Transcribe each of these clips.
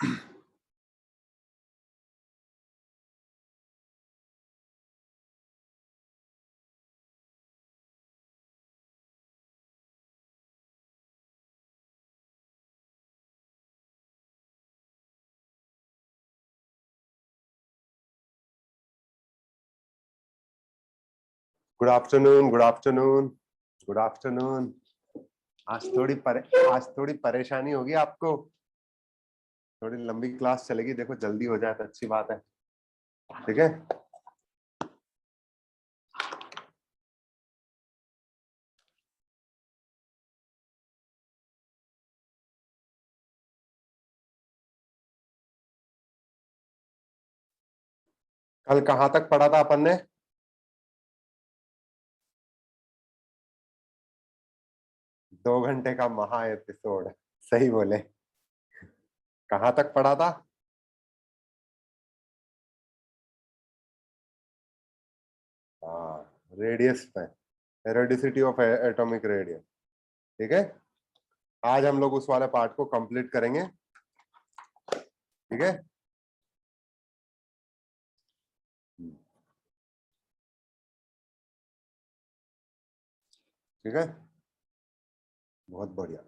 Good afternoon, good afternoon, good afternoon. आज थोड़ी परेशानी होगी आपको। थोड़ी लंबी क्लास चलेगी, देखो जल्दी हो जाए तो अच्छी बात है। ठीक है। कल कहाँ तक पढ़ा था अपन ने? दो घंटे का महा एपिसोड। सही बोले। कहाँ तक पढ़ा था? हाँ, रेडियस पे, एरोडिसिटी ऑफ एटॉमिक रेडियस। ठीक है। आज हम लोग उस वाले पार्ट को कंप्लीट करेंगे। ठीक है। ठीक है, बहुत बढ़िया।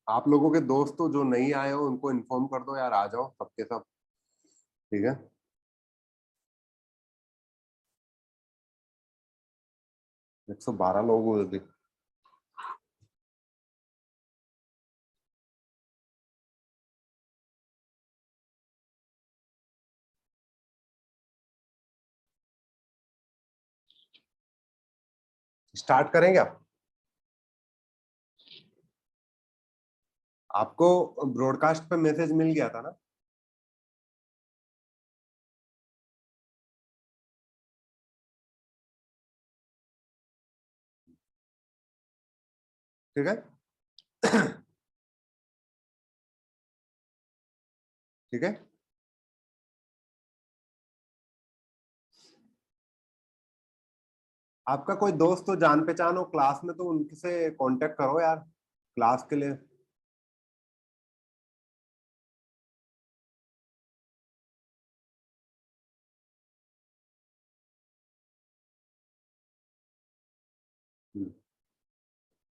आप लोगों के दोस्त तो जो नहीं आए हो उनको इन्फॉर्म कर दो यार, आ जाओ सबके सब। ठीक है। 112 लोग हुए थे। स्टार्ट करें क्या? आपको ब्रॉडकास्ट पे मैसेज मिल गया था ना? ठीक है। ठीक है। आपका कोई दोस्त तो जान पहचान हो क्लास में, तो उनसे कांटेक्ट करो यार क्लास के लिए।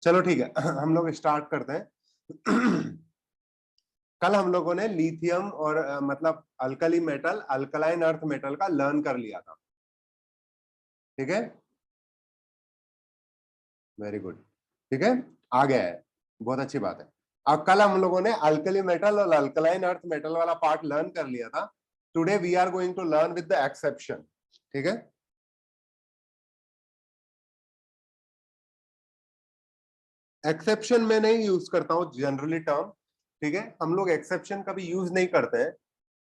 चलो ठीक है, हम लोग स्टार्ट करते हैं। कल हम लोगों ने लिथियम और मतलब alkali metal, alkaline earth metal का लर्न कर लिया था। ठीक है। Very good. ठीक है, आ गया है, बहुत अच्छी बात है। अब कल हम लोगों ने अल्कली मेटल और अल्कलाइन अर्थ मेटल वाला पार्ट लर्न कर लिया था। Today we are going to learn with the exception. ठीक है। एक्सेप्शन मैं नहीं यूज करता हूं जनरली टर्म। ठीक है, हम लोग एक्सेप्शन कभी यूज नहीं करते हैं।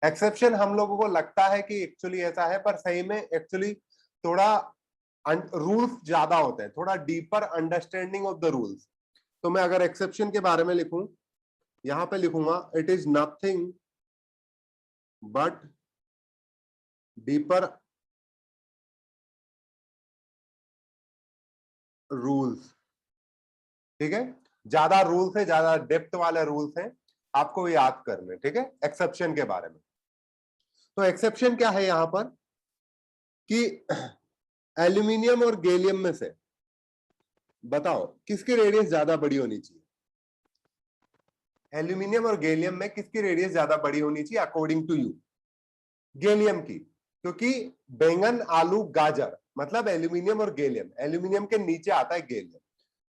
एक्सेप्शन हम लोगों को लगता है कि एक्चुअली ऐसा है, पर सही में एक्चुअली थोड़ा रूल्स ज्यादा होते हैं, थोड़ा deeper understanding of the rules. तो मैं अगर एक्सेप्शन के बारे में लिखूं, यहां पे लिखूंगा it is nothing but deeper rules. ठीक है, ज्यादा रूल्स है, ज्यादा डेप्थ वाले रूल्स हैं, आपको याद करने। ठीक है, एक्सेप्शन के बारे में। तो एक्सेप्शन क्या है यहां पर कि एल्यूमिनियम और गैलियम में से बताओ किसकी रेडियस ज्यादा बड़ी होनी चाहिए? एल्यूमिनियम और गैलियम में किसकी रेडियस ज्यादा बड़ी होनी चाहिए अकॉर्डिंग टू यू? गैलियम की, क्योंकि बैंगन आलू गाजर मतलब एल्यूमिनियम और गैलियम, एल्यूमिनियम के नीचे आता है गैलियम।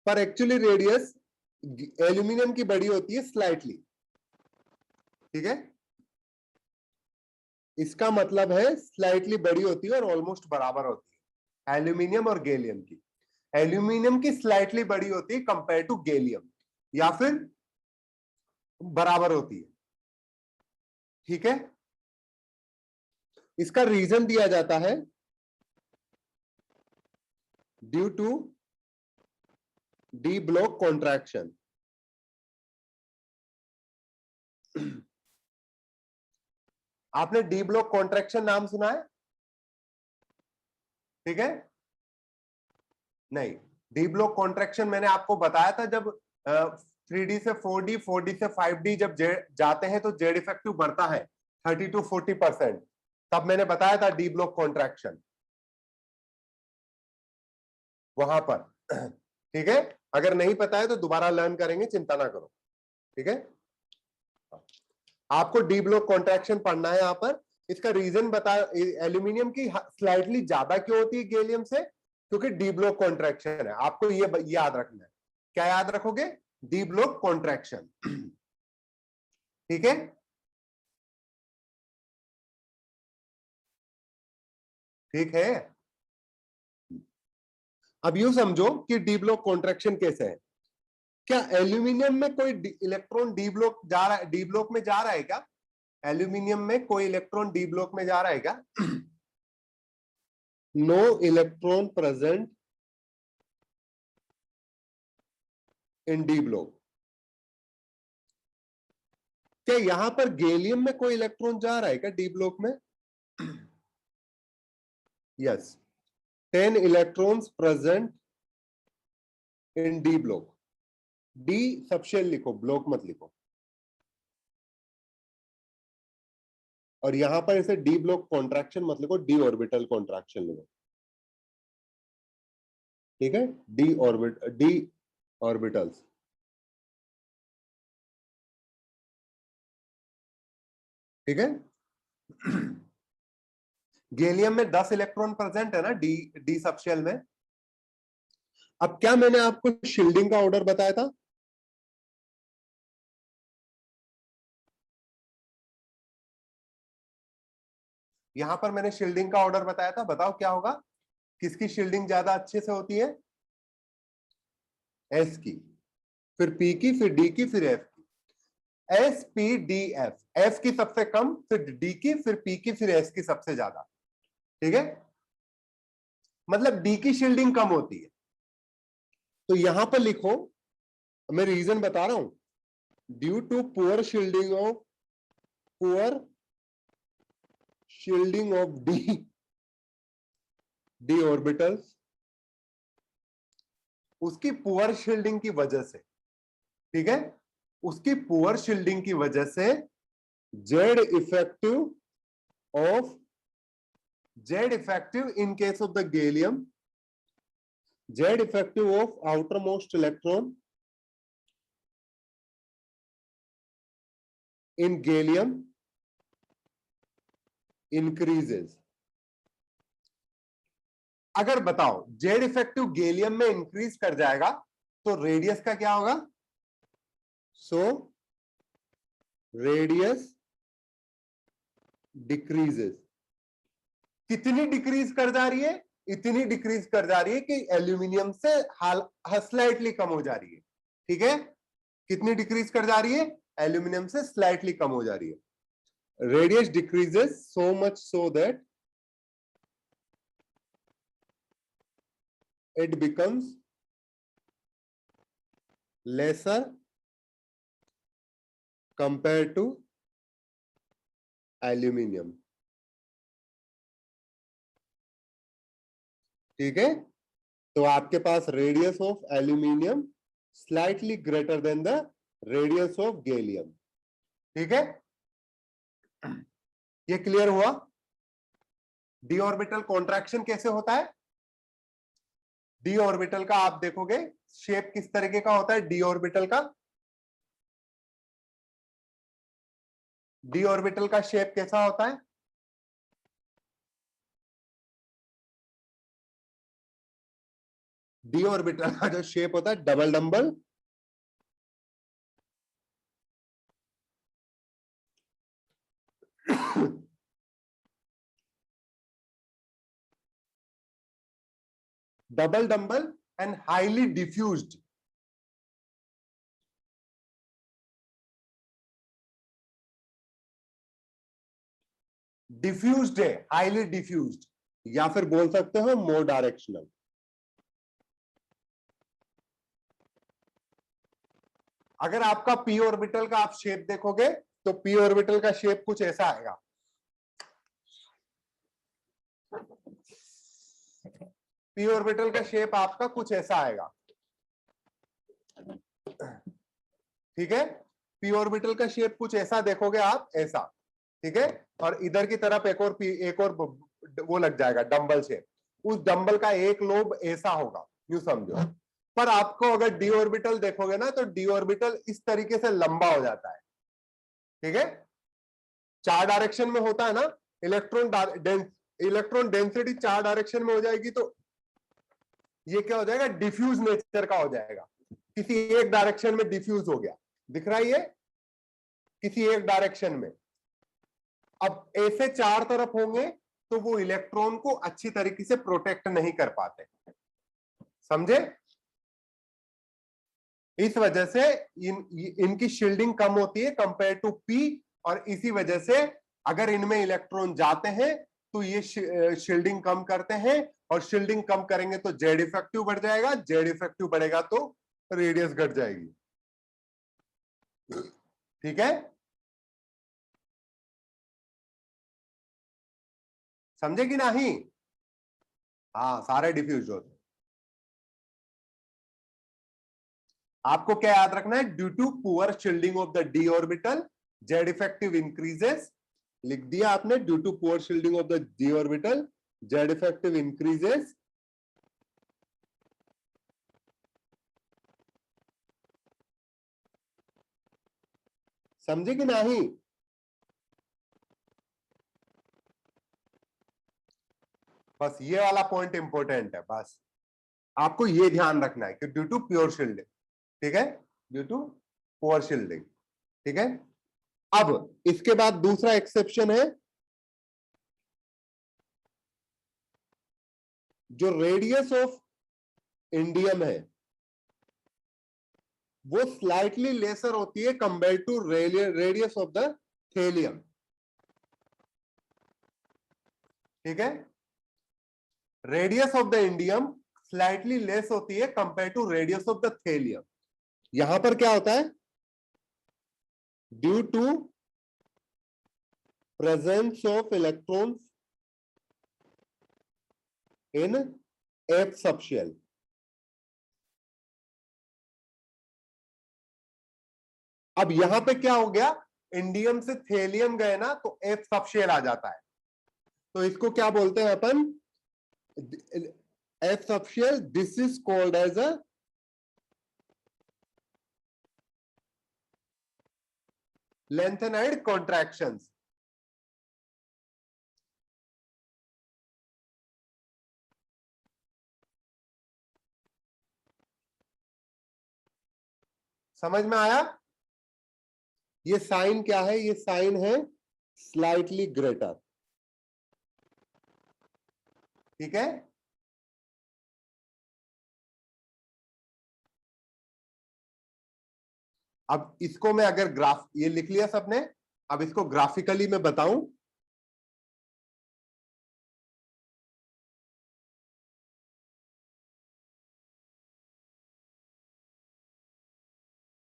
पर एक्चुअली रेडियस एल्यूमिनियम की बड़ी होती है स्लाइटली। ठीक है, इसका मतलब है स्लाइटली बड़ी होती है और ऑलमोस्ट बराबर होती है एल्यूमिनियम और गैलियम की। एल्यूमिनियम की स्लाइटली बड़ी होती है कंपेयर टू गैलियम, या फिर बराबर होती है। ठीक है, इसका रीजन दिया जाता है due to D block contraction. आपने डी ब्लॉक कॉन्ट्रैक्शन नाम सुना है? ठीक है, नहीं, डी ब्लॉक कॉन्ट्रैक्शन मैंने आपको बताया था, जब 3D से 4D, 4D से 5D जब जाते हैं तो जेड इफेक्टिव बढ़ता है 30 to 40%, तब मैंने बताया था डी ब्लॉक कॉन्ट्रैक्शन वहां पर। ठीक है, अगर नहीं पता है तो दोबारा लर्न करेंगे, चिंता ना करो। ठीक है, आपको डी ब्लॉक कॉन्ट्रैक्शन पढ़ना है यहां पर। इसका रीजन बता, एल्यूमिनियम की स्लाइटली ज्यादा क्यों होती है गैलियम से, क्योंकि डी ब्लॉक कॉन्ट्रैक्शन है। आपको ये याद रखना है। क्या याद रखोगे? D block contraction. ठीक है, ठीक है। अब यूं समझो कि डी ब्लॉक कॉन्ट्रैक्शन कैसे है। क्या एल्यूमिनियम में कोई इलेक्ट्रॉन डी ब्लॉक जा रहा है, डी ब्लॉक में जा रहा है क्या? एल्यूमिनियम में कोई इलेक्ट्रॉन डी ब्लॉक में जा रहा है क्या? No electron present in D block. क्या यहां पर गैलियम में कोई इलेक्ट्रॉन जा रहा है क्या डी ब्लॉक में? Yes, 10 electrons present in D block. D subshell लिखो, ब्लॉक मत लिखो। और यहां पर इसे डी ब्लॉक कॉन्ट्रैक्शन मत लिखो, डी ऑर्बिटल कॉन्ट्रैक्शन लिखो। ठीक है, डी ऑर्बिटल्स। ठीक है, गैलियम में 10 इलेक्ट्रॉन प्रेजेंट है ना डी डी सबशेल में। अब क्या मैंने आपको शील्डिंग का ऑर्डर बताया था? यहां पर मैंने शील्डिंग का ऑर्डर बताया था, बताओ क्या होगा? किसकी शील्डिंग ज्यादा अच्छे से होती है? एस की, फिर पी की, फिर डी की, फिर एफ की। S P D F, F की सबसे कम, फिर डी की, फिर पी की, फिर एस की सबसे ज्यादा। ठीक है, मतलब डी की शील्डिंग कम होती है। तो यहां पर लिखो, मैं रीजन बता रहा हूं, due to poor shielding of D orbitals, उसकी पुअर शील्डिंग की वजह से, ठीक है, उसकी पुअर शील्डिंग की वजह से Z effective in case of the gallium, Z effective of outer most electron in gallium increases. अगर बताओ जेड इफेक्टिव गैलियम में इंक्रीज कर जाएगा तो रेडियस का क्या होगा? So radius decreases. कितनी डिक्रीज कर जा रही है? इतनी डिक्रीज कर जा रही है कि एल्यूमिनियम से स्लाइटली कम हो जा रही है। ठीक है, कितनी डिक्रीज कर जा रही है? एल्यूमिनियम से स्लाइटली कम हो जा रही है। Radius decreases so much so that it becomes lesser compared to aluminium। ठीक है, तो आपके पास radius of aluminium slightly greater than the radius of gallium. ठीक है, ये क्लियर हुआ? डी ऑर्बिटल कॉन्ट्रैक्शन कैसे होता है? डी ऑर्बिटल का आप देखोगे शेप किस तरीके का होता है डी ऑर्बिटल का? डी ऑर्बिटल का शेप कैसा होता है? डी ऑर्बिटल का जो शेप होता है double dumbbell double dumbbell and highly diffused. Diffused है, हाईली डिफ्यूज्ड, या फिर बोल सकते हो मोर डायरेक्शनल। अगर आपका पी ऑर्बिटल का आप शेप देखोगे तो पी ऑर्बिटल का शेप कुछ ऐसा आएगा। पी ऑर्बिटल का शेप आपका कुछ ऐसा आएगा, ठीक है। पी ऑर्बिटल का शेप कुछ ऐसा देखोगे आप, ऐसा, ठीक है। और इधर की तरफ एक और वो लग जाएगा डंबल शेप, उस डंबल का एक लोब ऐसा होगा, यूं समझो। पर आपको अगर डी ऑर्बिटल देखोगे ना, तो डी ऑर्बिटल इस तरीके से लंबा हो जाता है, ठीक है। 4 डायरेक्शन में होता है ना, इलेक्ट्रॉन डेंसिटी 4 डायरेक्शन में हो जाएगी, तो ये क्या हो जाएगा, डिफ्यूज नेचर का हो जाएगा। किसी एक डायरेक्शन में डिफ्यूज हो गया, दिख रहा है ये, किसी एक डायरेक्शन में। अब ऐसे 4 तरफ होंगे तो वो इलेक्ट्रॉन को अच्छी तरीके से प्रोटेक्ट नहीं कर पाते, समझे। इस वजह से इनकी शील्डिंग कम होती है कंपेयर टू पी, और इसी वजह से अगर इनमें इलेक्ट्रॉन जाते हैं तो ये शील्डिंग कम करते हैं, और शील्डिंग कम करेंगे तो जेड इफेक्टिव बढ़ जाएगा, जेड इफेक्टिव बढ़ेगा तो रेडियस घट जाएगी, ठीक है। समझे कि नहीं? हाँ, सारे डिफ्यूज होते हैं। आपको क्या याद रखना है, due to poor shielding of the D orbital Z effective increases, लिख दिया आपने, due to poor shielding of the D orbital Z effective increases. समझे कि नहीं? बस ये वाला पॉइंट इंपॉर्टेंट है, बस आपको ये ध्यान रखना है कि ड्यू टू प्योर शील्डिंग, ठीक है, ड्यू टू पुअर शील्डिंग, ठीक है। अब इसके बाद दूसरा एक्सेप्शन है, जो रेडियस ऑफ इंडियम है वो स्लाइटली लेसर होती है compare to radius of the thallium, ठीक है। Radius of the indium slightly less होती है compare to radius of the thallium. यहां पर क्या होता है, due to presence of electrons in F subshell. अब यहां पे क्या हो गया, इंडियम से थेलियम गए ना तो एफ सबशेल आ जाता है, तो इसको क्या बोलते हैं अपन, F subshell. This is called as a lanthanide contractions. समझ में आया? ये साइन क्या है, ये साइन है स्लाइटली ग्रेटर, ठीक है। अब इसको मैं अगर ग्राफ, ये लिख लिया सबने, अब इसको ग्राफिकली मैं बताऊं,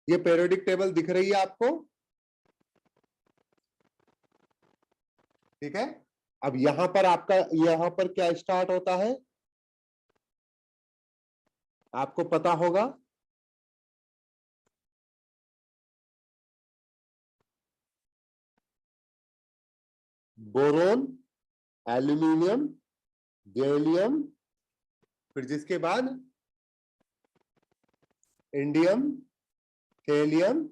ये पीरियोडिक टेबल दिख रही है आपको, ठीक है। अब यहां पर आपका, यहां पर क्या स्टार्ट होता है आपको पता होगा, बोरोन, एल्यूमिनियम, गैलियम, फिर जिसके बाद इंडियम, थेलियम,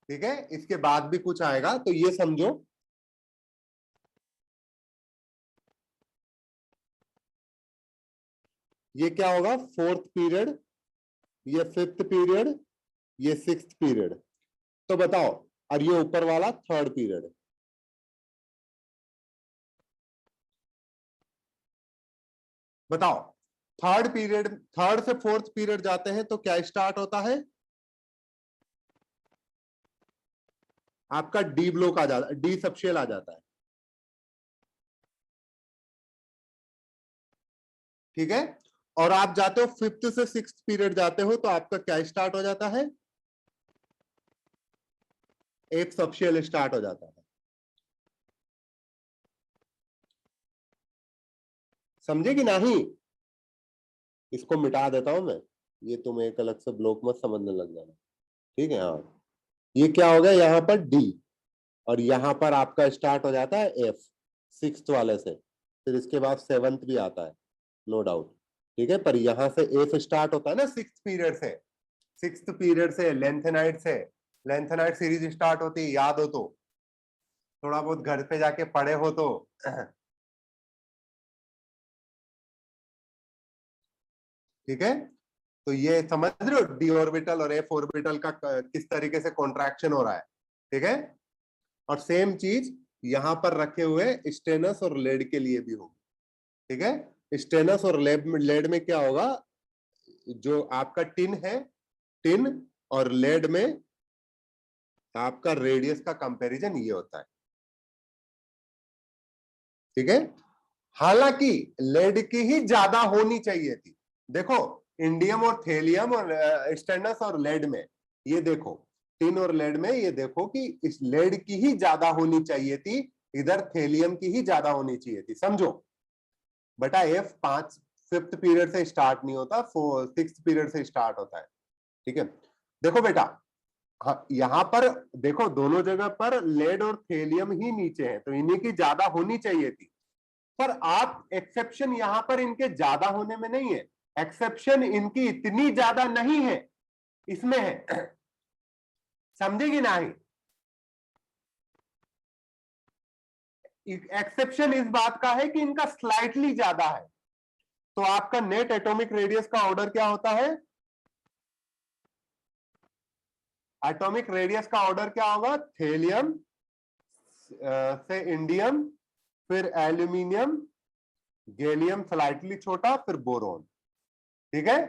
ठीक है। इसके बाद भी कुछ आएगा, तो ये समझो ये क्या होगा, फोर्थ पीरियड, ये फिफ्थ पीरियड, ये सिक्स्थ पीरियड। तो बताओ, और ये ऊपर वाला थर्ड पीरियड। बताओ, थर्ड पीरियड, थर्ड से फोर्थ पीरियड जाते हैं तो क्या स्टार्ट होता है आपका, डी ब्लॉक आ जाता है, डी सबशेल आ जाता है, ठीक है। और आप जाते हो फिफ्थ से सिक्स्थ पीरियड जाते हो तो आपका क्या स्टार्ट हो जाता है, एक सबशेल स्टार्ट हो जाता है। समझे कि नहीं? इसको मिटा देता हूं मैं, ये तुम एक अलग से ब्लॉक मत समझने लग जाना, ठीक है। हाँ, ये क्या हो गया यहाँ पर डी, और यहाँ पर आपका स्टार्ट हो जाता है एफ सिक्स्थ वाले से, फिर इसके बाद सेवंथ भी आता है, नो डाउट, ठीक है। पर यहाँ से एफ स्टार्ट होता है ना सिक्स्थ पीरियड से, सिक्स्थ पीरियड से लेंथेनाइट से, लेंथेनाइट सीरीज स्टार्ट होती है, याद हो तो, थोड़ा बहुत घर पे जाके पढ़े हो तो। ठीक है, तो ये समझ रहे हो डी ऑर्बिटल और एफ ऑर्बिटल का किस तरीके से कॉन्ट्रैक्शन हो रहा है, ठीक है। और सेम चीज यहां पर रखे हुए स्टेनस और लेड के लिए भी होगी, ठीक है। स्टेनस और लेड में क्या होगा, जो आपका टिन है, टिन और लेड में आपका रेडियस का कंपैरिजन ये होता है, ठीक है। हालांकि लेड की ही ज्यादा होनी चाहिए थी, देखो इंडियम और थेलियम और स्टेनस और लेड में, ये देखो टिन और लेड में, ये देखो कि इस लेड की ही ज्यादा होनी चाहिए थी, इधर थेलियम की ही ज्यादा होनी चाहिए थी, समझो बेटा। एफ पांच फिफ्थ पीरियड से स्टार्ट नहीं होता, सिक्स्थ पीरियड से स्टार्ट होता है, ठीक है। देखो बेटा, हाँ यहाँ पर देखो दोनों जगह पर लेड और थेलियम ही नीचे है, तो इन्हीं की ज्यादा होनी चाहिए थी। पर आप एक्सेप्शन यहां पर इनके ज्यादा होने में नहीं है, एक्सेप्शन इनकी इतनी ज्यादा नहीं है, इसमें है। समझेगी नहीं, एक्सेप्शन इस बात का है कि इनका स्लाइटली ज्यादा है। तो आपका नेट एटॉमिक रेडियस का ऑर्डर क्या होता है, एटॉमिक रेडियस का ऑर्डर क्या होगा, थेलियम से इंडियम, फिर एल्यूमिनियम, गैलियम स्लाइटली छोटा, फिर बोरोन, ठीक है।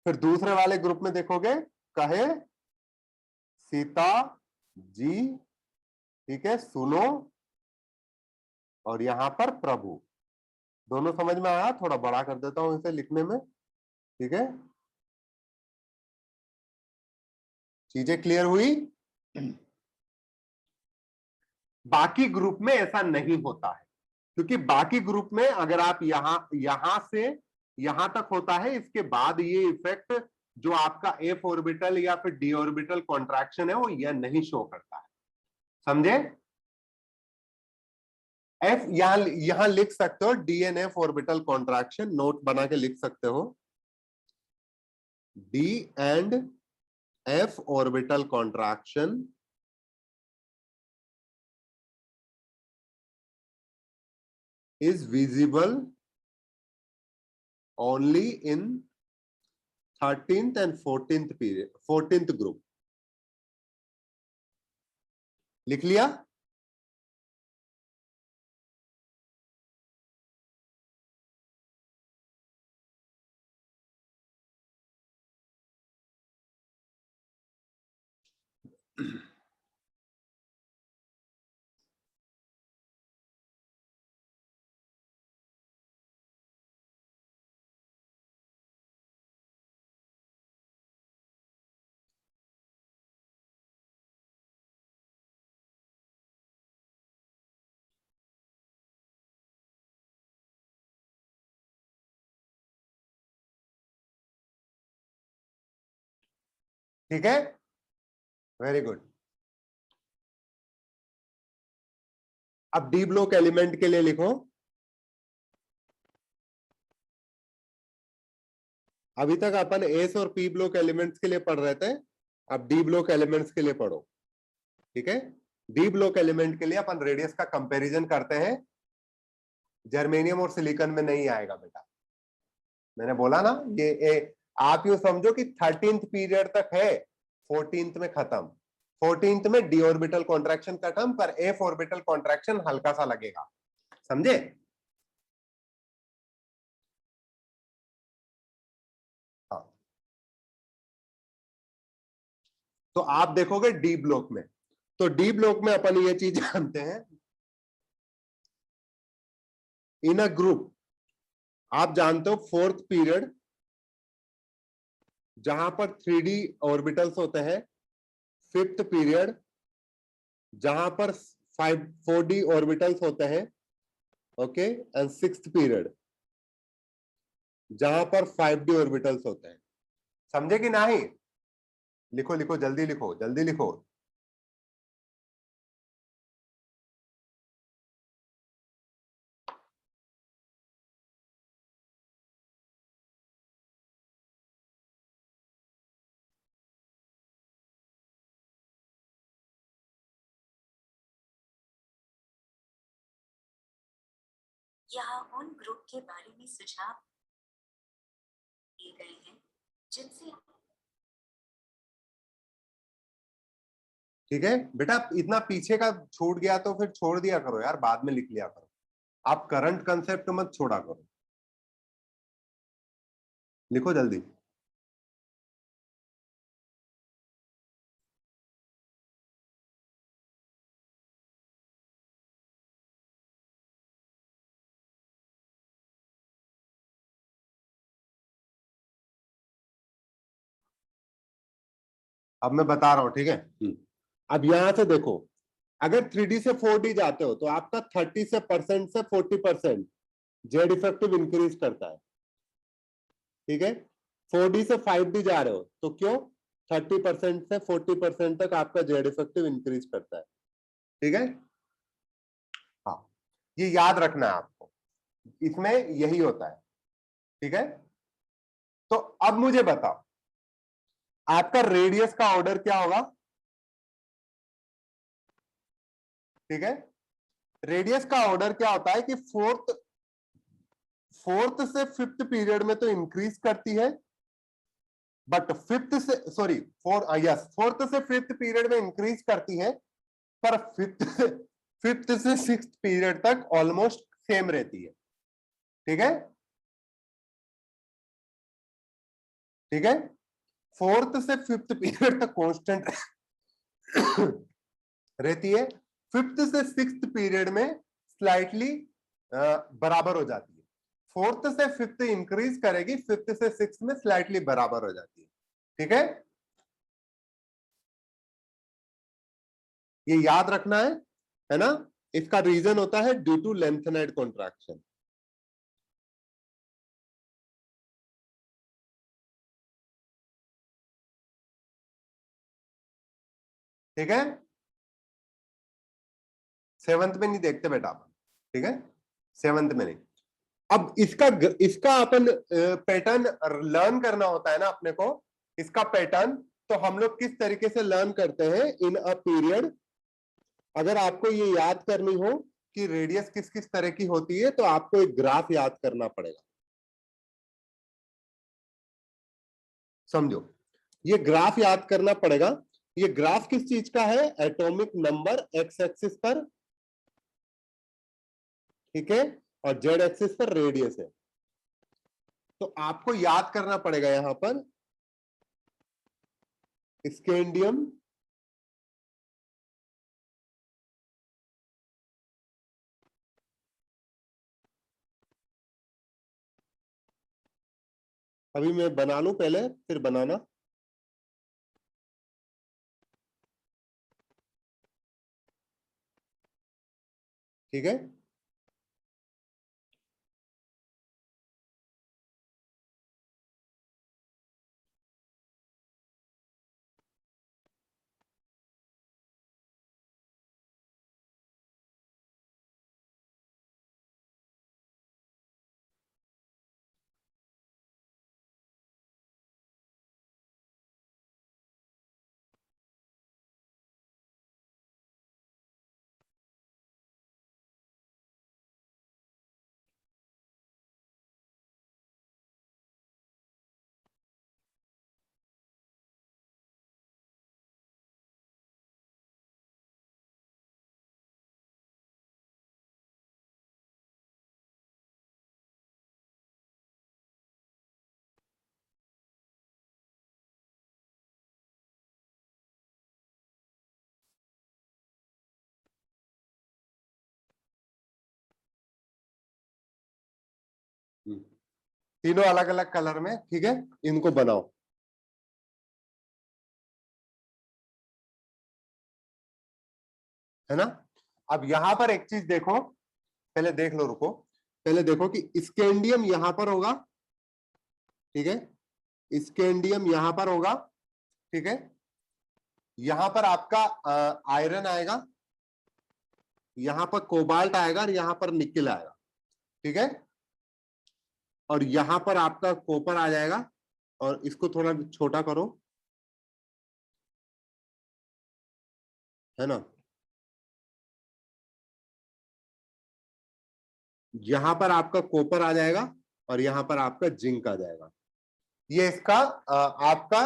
फिर दूसरे वाले ग्रुप में देखोगे, कहे, सीता, जी, ठीक है, सुनो, और यहां पर प्रभु। दोनों समझ में आया, थोड़ा बड़ा कर देता हूं इसे लिखने में, ठीक है। चीजें क्लियर हुई। बाकी ग्रुप में ऐसा नहीं होता है, क्योंकि बाकी ग्रुप में अगर आप यहां से यहां तक होता है, इसके बाद ये इफेक्ट जो आपका एफ ऑर्बिटल या फिर डी ऑर्बिटल कॉन्ट्रैक्शन है वो यह नहीं शो करता है, समझे। एफ यहां लिख सकते हो, डीएनएफ ऑर्बिटल कॉन्ट्रैक्शन, नोट बना के लिख सकते हो, D and F orbital contraction is visible only in 13th and 14th period, 14th group। लिख लिया। ठीक है, वेरी गुड। अब डी ब्लॉक एलिमेंट के लिए लिखो, अभी तक अपन एस और पी ब्लॉक एलिमेंट्स के लिए पढ़ रहे थे, अब डी ब्लॉक एलिमेंट्स के लिए पढ़ो, ठीक है। डी ब्लॉक एलिमेंट के लिए अपन रेडियस का कंपैरिजन करते हैं, जर्मेनियम और सिलिकॉन में नहीं आएगा बेटा, मैंने बोला ना, आप यूं समझो कि 13th पीरियड तक है, 14th में खत्म, 14th में डी ऑर्बिटल कॉन्ट्रैक्शन खत्म, पर एफ ऑर्बिटल कॉन्ट्रैक्शन हल्का सा लगेगा, समझे। हाँ, तो आप देखोगे डी ब्लॉक में, तो डी ब्लॉक में अपन ये चीज जानते हैं, इन अ ग्रुप, आप जानते हो फोर्थ पीरियड जहां पर 3D ऑर्बिटल्स होते हैं, फिफ्थ पीरियड जहां पर 4D ऑर्बिटल्स होते हैं, ओके, एंड सिक्स्थ पीरियड जहां पर 5d ऑर्बिटल्स होते हैं। समझे कि नहीं? लिखो लिखो, जल्दी लिखो, जल्दी लिखो। यहाँ उन ग्रुप के बारे में सुझाव दिए गए हैं जिनसे ठीक है बेटा, इतना पीछे का छूट गया तो फिर छोड़ दिया करो यार, बाद में लिख लिया करो। आप करंट कंसेप्ट मत छोड़ा करो। लिखो जल्दी। अब मैं बता रहा हूं, ठीक है। अब यहां से देखो, अगर 3D से 4D जाते हो तो आपका 30% से 40% जेड इफेक्टिव इंक्रीज करता है। ठीक है। 4D से 5D जा रहे हो तो क्यों? 30% से 40% तक आपका जेड इफेक्टिव इंक्रीज करता है। ठीक है। हाँ, ये याद रखना है आपको, इसमें यही होता है। ठीक है। तो अब मुझे बताओ, आपका रेडियस का ऑर्डर क्या होगा? ठीक है। रेडियस का ऑर्डर क्या होता है कि फोर्थ से फिफ्थ पीरियड में तो इंक्रीज करती है, बट फिफ्थ से, सॉरी, फोर्थ से फिफ्थ पीरियड में इंक्रीज करती है, पर फिफ्थ से सिक्स्थ पीरियड तक ऑलमोस्ट सेम रहती है। ठीक है। ठीक है। फोर्थ से फिफ्थ पीरियड तक कांस्टेंट रहती है, फिफ्थ से सिक्स्थ पीरियड में स्लाइटली बराबर हो जाती है। फोर्थ से फिफ्थ इंक्रीज करेगी, फिफ्थ से सिक्स्थ में स्लाइटली बराबर हो जाती है। ठीक है। ये याद रखना है ना? इसका रीजन होता है ड्यू टू लेंथेनाइड कॉन्ट्रैक्शन। ठीक है। सेवंथ में नहीं देखते बेटा अपन। ठीक है, सेवंथ में नहीं। अब इसका अपन पैटर्न लर्न करना होता है ना अपने को, इसका पैटर्न। तो हम लोग किस तरीके से लर्न करते हैं इन अ पीरियड? अगर आपको ये याद करनी हो कि रेडियस किस किस तरह की होती है, तो आपको एक ग्राफ याद करना पड़ेगा। समझो, ये ग्राफ याद करना पड़ेगा। ये ग्राफ किस चीज का है? एटॉमिक नंबर एक्स एक्सिस पर, ठीक है, और जेड एक्सिस पर रेडियस है। तो आपको याद करना पड़ेगा यहां पर स्कैंडियम, अभी मैं बना लूं पहले फिर बनाना। ठीक है। तीनों अलग अलग कलर में, ठीक है, इनको बनाओ। है ना? अब यहां पर एक चीज देखो, पहले देख लो, रुको, पहले देखो कि स्कैंडियम यहां पर होगा, ठीक है। स्कैंडियम यहां पर होगा, ठीक है। यहां पर आपका आयरन आएगा, यहां पर कोबाल्ट आएगा और यहां पर निकिल आएगा, ठीक है। और यहां पर आपका कॉपर आ जाएगा, और इसको थोड़ा छोटा करो, है ना। यहां पर आपका कॉपर आ जाएगा और यहां पर आपका जिंक आ जाएगा। ये इसका आपका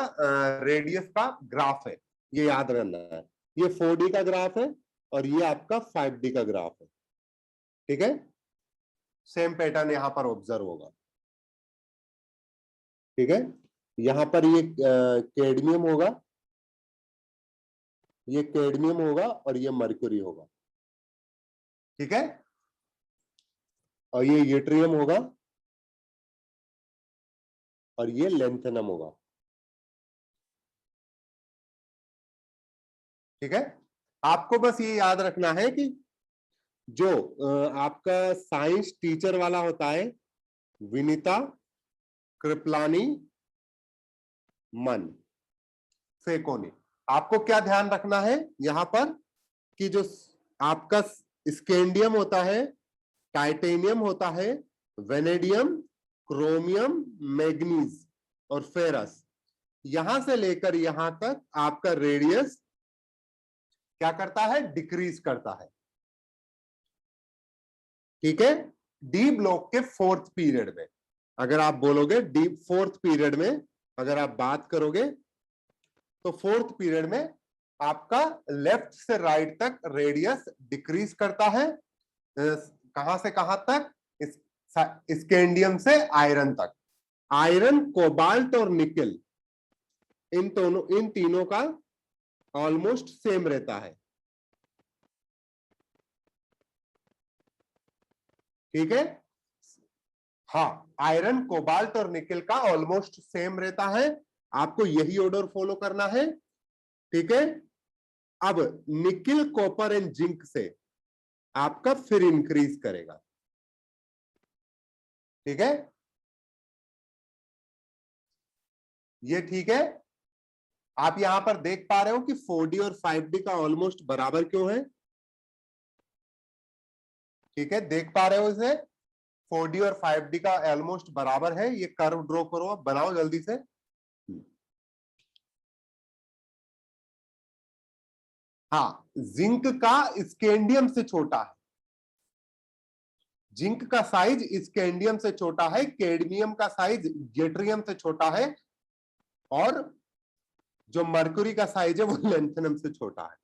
रेडियस का ग्राफ है, ये याद रखना है। ये 4D का ग्राफ है और ये आपका 5D का ग्राफ है, ठीक है। सेम पैटर्न यहां पर ऑब्जर्व होगा, ठीक है। यहां पर ये कैडमियम होगा, ये कैडमियम होगा और ये मर्क्यूरी होगा, ठीक है। और ये यूट्रियम होगा और ये लेंथेनम होगा, ठीक है। आपको बस ये याद रखना है कि जो आपका साइंस टीचर वाला होता है, विनीता, कृपलानी, मन, फेकोनी, आपको क्या ध्यान रखना है यहां पर कि जो आपका स्कैंडियम होता है, टाइटेनियम होता है, वेनेडियम, क्रोमियम, मैग्नीज और फेरस, यहां से लेकर यहां तक आपका रेडियस क्या करता है, डिक्रीज करता है, ठीक है। डी ब्लॉक के 4th पीरियड में, अगर आप बोलोगे डी 4th पीरियड में अगर आप बात करोगे, तो 4th पीरियड में आपका लेफ्ट से राइट तक रेडियस डिक्रीज करता है, कहां से कहां तक, स्कैंडियम से आयरन तक। आयरन, कोबाल्ट और निकल, इन तीनों का ऑलमोस्ट सेम रहता है, ठीक है। हाँ, आयरन, कोबाल्ट और निकल का ऑलमोस्ट सेम रहता है, आपको यही ऑर्डर फॉलो करना है, ठीक है। अब निकल, कॉपर एंड जिंक से आपका फिर इंक्रीज करेगा, ठीक है। ये ठीक है। आप यहां पर देख पा रहे हो कि 4D और 5D का ऑलमोस्ट बराबर क्यों है, ठीक है, देख पा रहे हो इसे, 4D और 5D का ऑलमोस्ट बराबर है। ये कर्व ड्रॉ करो, बनाओ जल्दी से। हाँ, जिंक का स्कैंडियम से छोटा है, जिंक का साइज स्कैंडियम से छोटा है, कैडमियम का साइज जेट्रियम से छोटा है, और जो मर्क्यूरी का साइज है वो लेंथेनम से छोटा है।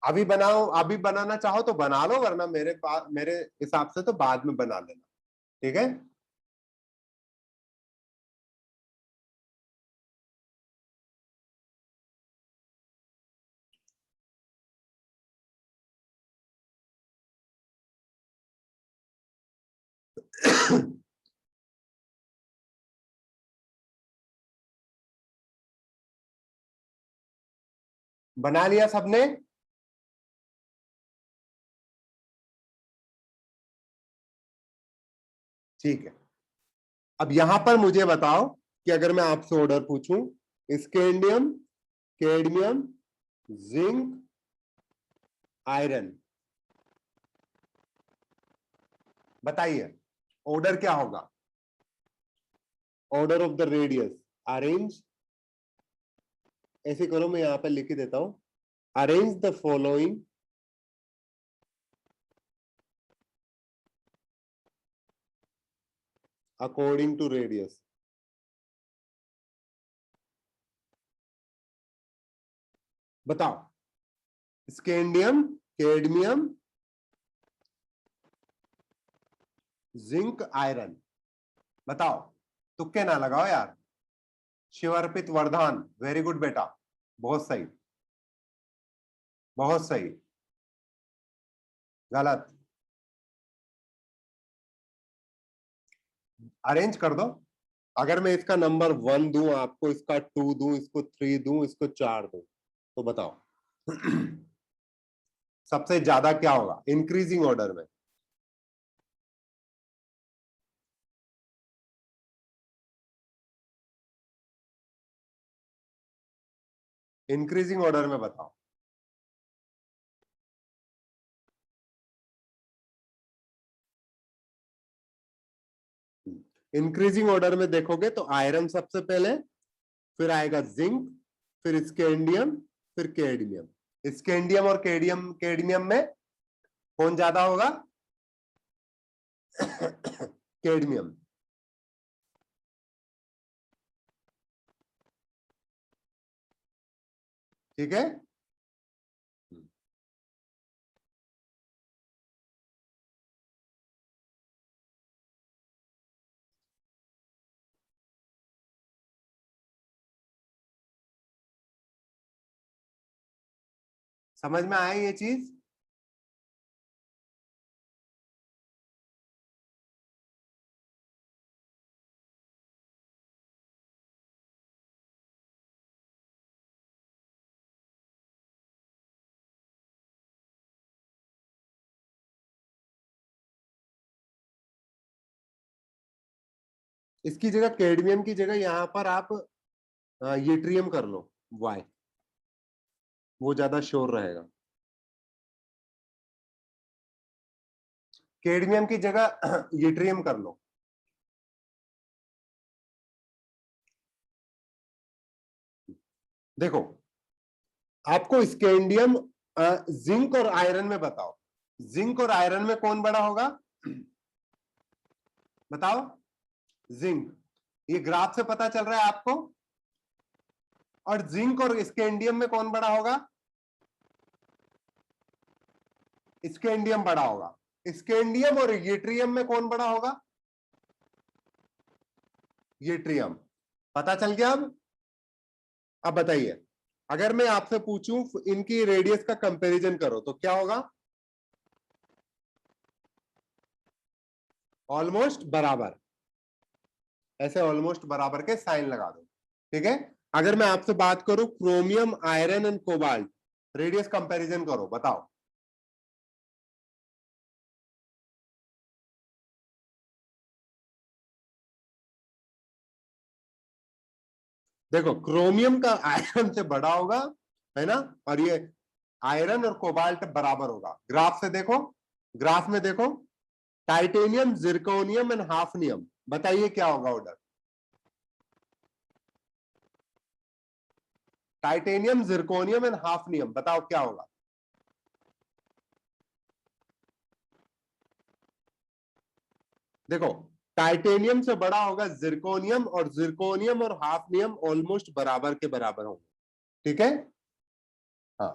अभी बनाओ, अभी बनाना चाहो तो बना लो, वरना मेरे पास, मेरे हिसाब से तो बाद में बना लेना, ठीक है। बना लिया सबने? ठीक है। अब यहां पर मुझे बताओ कि अगर मैं आपसे ऑर्डर पूछूं, स्कैंडियम, कैडमियम, जिंक, आयरन, बताइए ऑर्डर क्या होगा, order of the radius, arrange, ऐसे करो, मैं यहां पर लिख के देता हूं, arrange the following according to radius. बताओ, स्कैंडियम, कैडमियम, जिंक, आयरन, बताओ, तुक्के ना लगाओ यार। शिव अर्पित वर्धान, वेरी गुड बेटा, बहुत सही, बहुत सही। गलत, अरेंज कर दो। अगर मैं इसका नंबर 1 दूं आपको, इसका 2 दूं, इसको 3 दूं, इसको 4 दूं, तो बताओ सबसे ज्यादा क्या होगा इंक्रीजिंग ऑर्डर में? इंक्रीजिंग ऑर्डर में बताओ। इंक्रीजिंग ऑर्डर में देखोगे तो आयरन सबसे पहले, फिर आएगा जिंक, फिर स्कैंडियम, फिर कैडमियम। स्कैंडियम और कैडमियम में कौन ज्यादा होगा? कैडमियम। ठीक है। समझ में आया ये चीज? इसकी जगह, कैडमियम की जगह यहां पर आप येट्रियम कर लो, वाई, वो ज्यादा श्योर रहेगा। कैडमियम की जगह येट्रियम कर लो। देखो, आपको स्कैंडियम, जिंक और आयरन में बताओ, जिंक और आयरन में कौन बड़ा होगा? बताओ। जिंक, ये ग्राफ से पता चल रहा है आपको। और जिंक और स्कैंडियम में कौन बड़ा होगा? स्कैंडियम बड़ा होगा। स्कैंडियम और येट्रियम में कौन बड़ा होगा? येट्रियम। पता चल गया अब बताइए, अगर मैं आपसे पूछूं इनकी रेडियस का कंपैरिजन करो तो क्या होगा? ऑलमोस्ट बराबर। ऐसे ऑलमोस्ट बराबर के साइन लगा दो। ठीक है। अगर मैं आपसे बात करूं chromium, iron and cobalt, radius comparison करो, बताओ। देखो, क्रोमियम का आयरन से बड़ा होगा, है ना, और ये आयरन और कोबाल्ट बराबर होगा। ग्राफ से देखो, ग्राफ में देखो, टाइटेनियम, जिरकोनियम एंड हाफनियम, बताइए क्या होगा order? Titanium, zirconium and hafnium, बताओ क्या होगा? देखो, टाइटेनियम से बड़ा होगा जिरकोनियम, और जिरकोनियम और हाफनियम ऑलमोस्ट बराबर के बराबर होंगे। ठीक है। हाँ,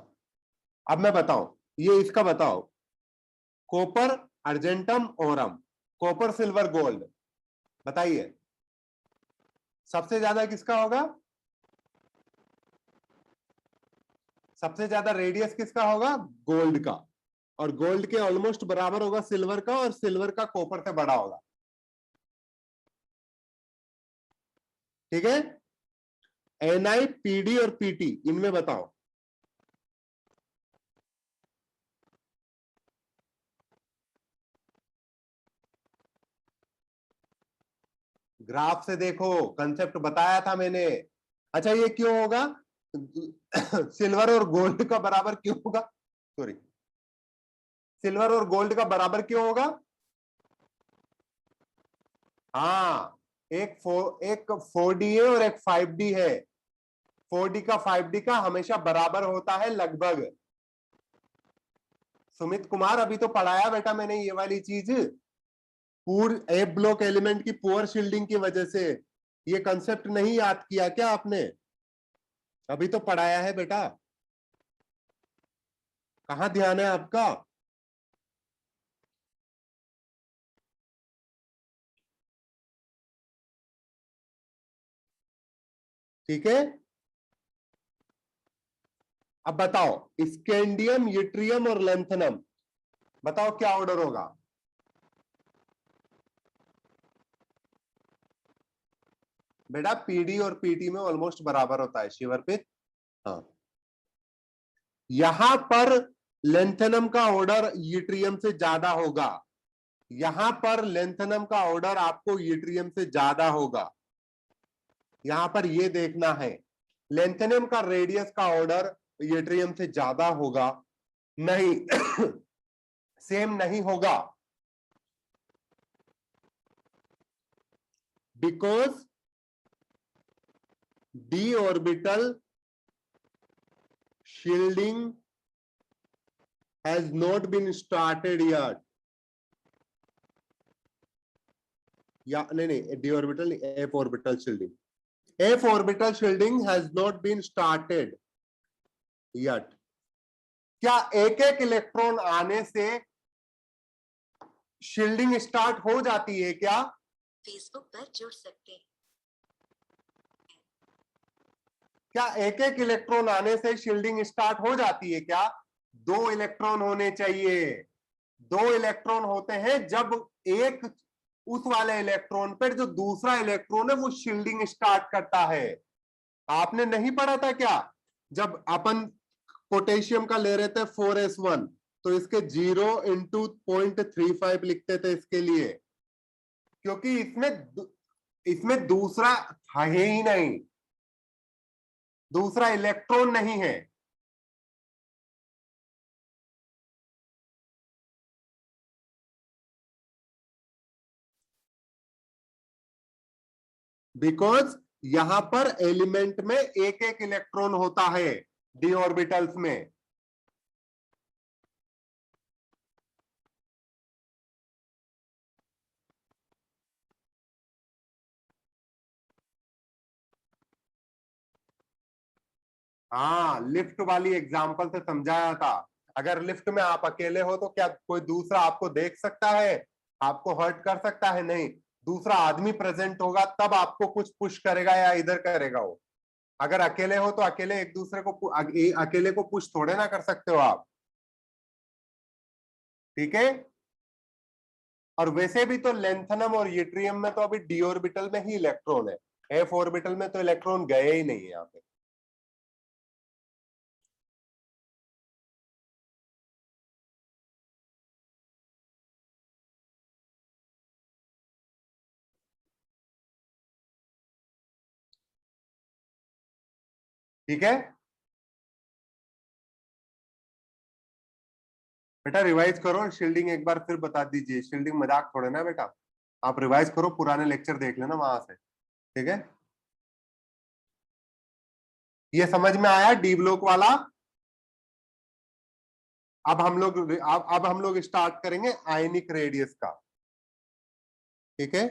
अब मैं बताऊं, ये इसका बताओ, copper, argentum, Oram, copper, silver, gold, बताइए सबसे ज्यादा किसका होगा? सबसे ज्यादा रेडियस किसका होगा? गोल्ड का। और गोल्ड के ऑलमोस्ट बराबर होगा सिल्वर का, और सिल्वर का कॉपर से बड़ा होगा। ठीक है। एनआई, पीडी और पीटी, इनमें बताओ। ग्राफ से देखो, कंसेप्ट बताया था मैंने। अच्छा, ये क्यों होगा? सिल्वर और गोल्ड का बराबर क्यों होगा? सॉरी, सिल्वर और गोल्ड का बराबर क्यों होगा? हाँ, एक 4D है और एक 5D है। 4D का 5D का हमेशा बराबर होता है लगभग। सुमित कुमार, अभी तो पढ़ाया बेटा मैंने ये वाली चीज, ए ब्लॉक एलिमेंट की पुअर शील्डिंग की वजह से। ये कंसेप्ट नहीं याद किया क्या आपने? अभी तो पढ़ाया है बेटा, कहाँ ध्यान है आपका? ठीक है। अब बताओ, स्कैंडियम, यूट्रियम और लेंथनम, बताओ क्या ऑर्डर होगा? बेटा पीडी और पीटी में ऑलमोस्ट बराबर होता है, शिवरप्रीत। हाँ, यहां पर लेंथनम का ऑर्डर यूट्रियम से ज्यादा होगा। यहां पर लेंथनम का ऑर्डर आपको यूट्रियम से ज्यादा होगा। यहां पर ये देखना है। लेंथेनियम का रेडियस का ऑर्डर यूट्रियम से ज्यादा होगा? नहीं, सेम नहीं होगा, because D orbital shielding has not been started yet. या नहीं, D orbital, F orbital shielding, F orbital shielding has not been started yet. क्या एक एक इलेक्ट्रॉन आने से शील्डिंग स्टार्ट हो जाती है क्या? फेसबुक पर जुड़ सकते हैं। क्या एक एक इलेक्ट्रॉन आने से शील्डिंग स्टार्ट हो जाती है क्या? 2 इलेक्ट्रॉन होने चाहिए। 2 इलेक्ट्रॉन होते हैं जब एक उस वाले इलेक्ट्रॉन पर जो दूसरा इलेक्ट्रॉन है वो शील्डिंग स्टार्ट करता है। आपने नहीं पढ़ा था क्या? जब अपन पोटेशियम का ले रहे थे 4s1, तो इसके 0 इंटू 0.35 लिखते थे इसके लिए, क्योंकि इसमें दूसरा है ही नहीं, दूसरा इलेक्ट्रॉन नहीं है। बिकॉज यहां पर एलिमेंट में एक एक इलेक्ट्रॉन होता है डी ऑर्बिटल्स में। हाँ, लिफ्ट वाली एग्जांपल से समझाया था। अगर लिफ्ट में आप अकेले हो तो क्या कोई दूसरा आपको देख सकता है, आपको हर्ट कर सकता है? नहीं, दूसरा आदमी प्रेजेंट होगा तब आपको कुछ पुश करेगा या इधर करेगा वो। अगर अकेले हो तो अकेले एक दूसरे को अकेले को पुश थोड़े ना कर सकते हो आप, ठीक है? और वैसे भी तो लेंथनम और यूट्रियम में तो अभी डी ऑर्बिटल में ही इलेक्ट्रॉन है, एफ ऑर्बिटल में तो इलेक्ट्रॉन गए ही नहीं है यहाँ पे। ठीक है बेटा, रिवाइज करो शील्डिंग एक बार फिर बता दीजिए। शील्डिंग मजाक थोड़े ना बेटा, आप रिवाइज करो, पुराने लेक्चर देख लेना वहां से, ठीक है? ये समझ में आया डी ब्लॉक वाला? अब हम लोग स्टार्ट करेंगे आयनिक रेडियस का, ठीक है?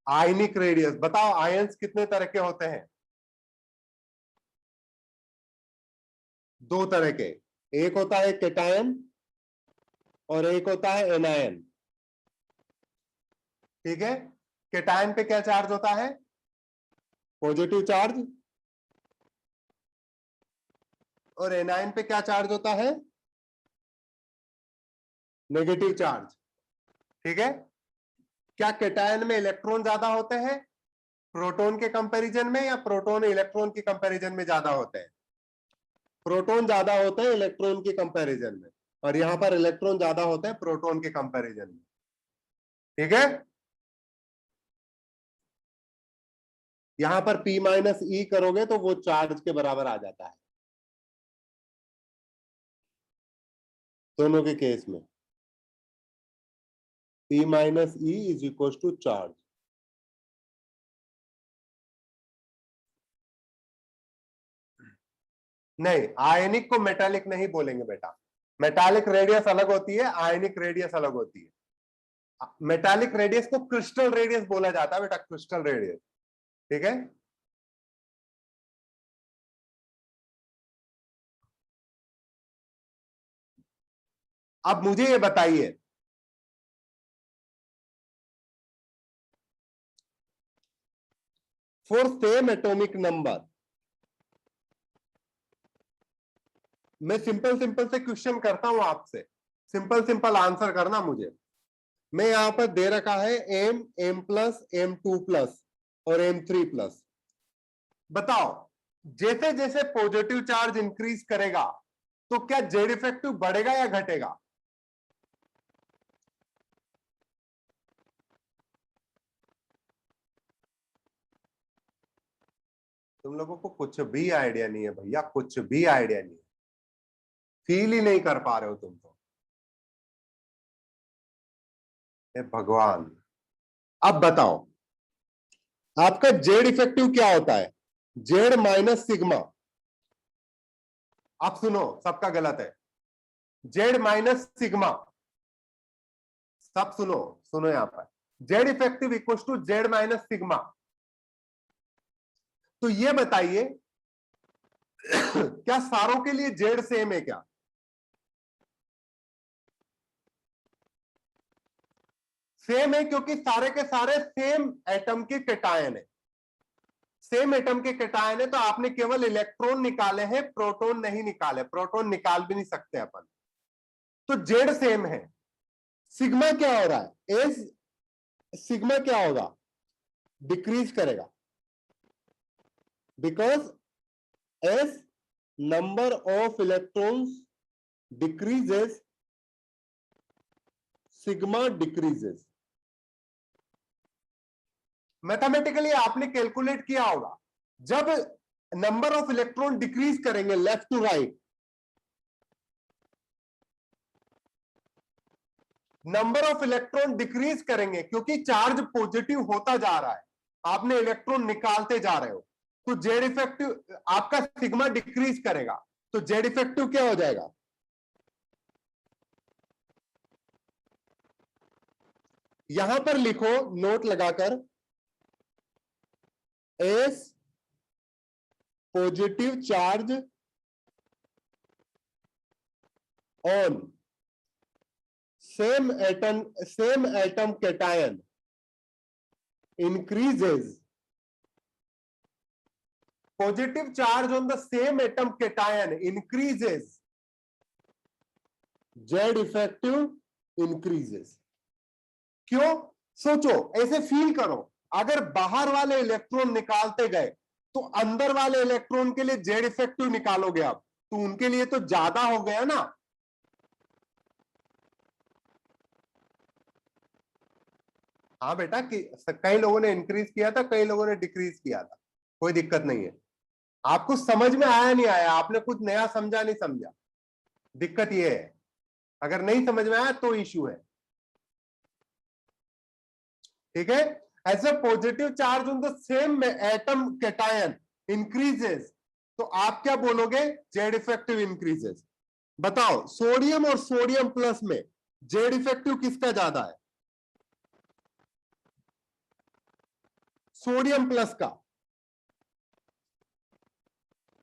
आयनिक रेडियस बताओ, आयंस कितने तरह के होते हैं? 2 तरह के, एक होता है केटायन और एक होता है एनायन, ठीक है? केटायन पे क्या चार्ज होता है? Positive charge. और एनायन पे क्या चार्ज होता है? नेगेटिव चार्ज, ठीक है? क्या केटायन में इलेक्ट्रॉन ज्यादा होते हैं प्रोटॉन के कंपैरिजन में, या प्रोटॉन इलेक्ट्रॉन के कंपैरिजन में ज्यादा होते हैं? प्रोटॉन ज्यादा होते हैं इलेक्ट्रॉन के कंपैरिजन में, और यहां पर इलेक्ट्रॉन ज्यादा होते हैं प्रोटॉन के कंपैरिजन में, ठीक है? यहां पर P माइनस ई करोगे तो वो चार्ज के बराबर आ जाता है दोनों के केस में। P minus E is equal to charge. नहीं, आयनिक को मेटालिक नहीं बोलेंगे बेटा, मेटालिक रेडियस अलग होती है, आयनिक रेडियस अलग होती है। मेटालिक रेडियस को क्रिस्टल रेडियस बोला जाता है बेटा, क्रिस्टल रेडियस, ठीक है? अब मुझे ये बताइए, फॉर सेम एटॉमिक नंबर, मैं सिंपल सिंपल से क्वेश्चन करता हूं आपसे, सिंपल सिंपल आंसर करना मुझे। मैं यहां पर दे रखा है एम प्लस, M2+ और M3+। बताओ, जैसे जैसे पॉजिटिव चार्ज इंक्रीज करेगा तो क्या जेड इफेक्टिव बढ़ेगा या घटेगा? तुम लोगों को कुछ भी आइडिया नहीं है भैया, कुछ भी आइडिया नहीं है, फील ही नहीं कर पा रहे हो तुम तो। हे भगवान। अब बताओ, आपका जेड इफेक्टिव क्या होता है? Z minus sigma. आप सुनो, सबका गलत है। Z minus sigma. सब सुनो, सुनो यहां पर। Z effective equal to Z minus sigma. तो ये बताइए क्या सारों के लिए जेड सेम है क्या? सेम है, क्योंकि सारे के सारे सेम एटम के कैटायन है। सेम एटम के कैटायन है, तो आपने केवल इलेक्ट्रॉन निकाले हैं, प्रोटॉन नहीं निकाले। प्रोटॉन निकाल भी नहीं सकते अपन। तो जेड सेम है। सिग्मा क्या हो रहा है? एस सिग्मा क्या होगा? डिक्रीज करेगा, because as number of electrons decreases, sigma decreases. Mathematically आपने कैलकुलेट किया होगा, जब नंबर ऑफ इलेक्ट्रॉन डिक्रीज करेंगे left to right, number of electron decrease करेंगे क्योंकि चार्ज पॉजिटिव होता जा रहा है, आपने इलेक्ट्रॉन निकालते जा रहे हो, तो जेड इफेक्टिव आपका सिग्मा डिक्रीज करेगा, तो जेड इफेक्टिव क्या हो जाएगा? यहां पर लिखो नोट लगाकर, S positive charge on same atom cation increases, positive charge on the same atom cation increases, Z effective increases। क्यों? सोचो, ऐसे फील करो, अगर बाहर वाले इलेक्ट्रॉन निकालते गए तो अंदर वाले इलेक्ट्रॉन के लिए जेड इफेक्टिव निकालोगे आप, तो उनके लिए तो ज्यादा हो गया ना। हाँ बेटा, कि कई लोगों ने इंक्रीज किया था, कई लोगों ने डिक्रीज किया था, कोई दिक्कत नहीं है। आपको समझ में आया नहीं आया, आपने कुछ नया समझा नहीं समझा, दिक्कत ये है। अगर नहीं समझ में आया तो इश्यू है, ठीक है। As a positive charge on the same atom cation increases, तो आप क्या बोलोगे? Z effective increases. बताओ, सोडियम और सोडियम प्लस में जेड इफेक्टिव किसका ज्यादा है? सोडियम प्लस का।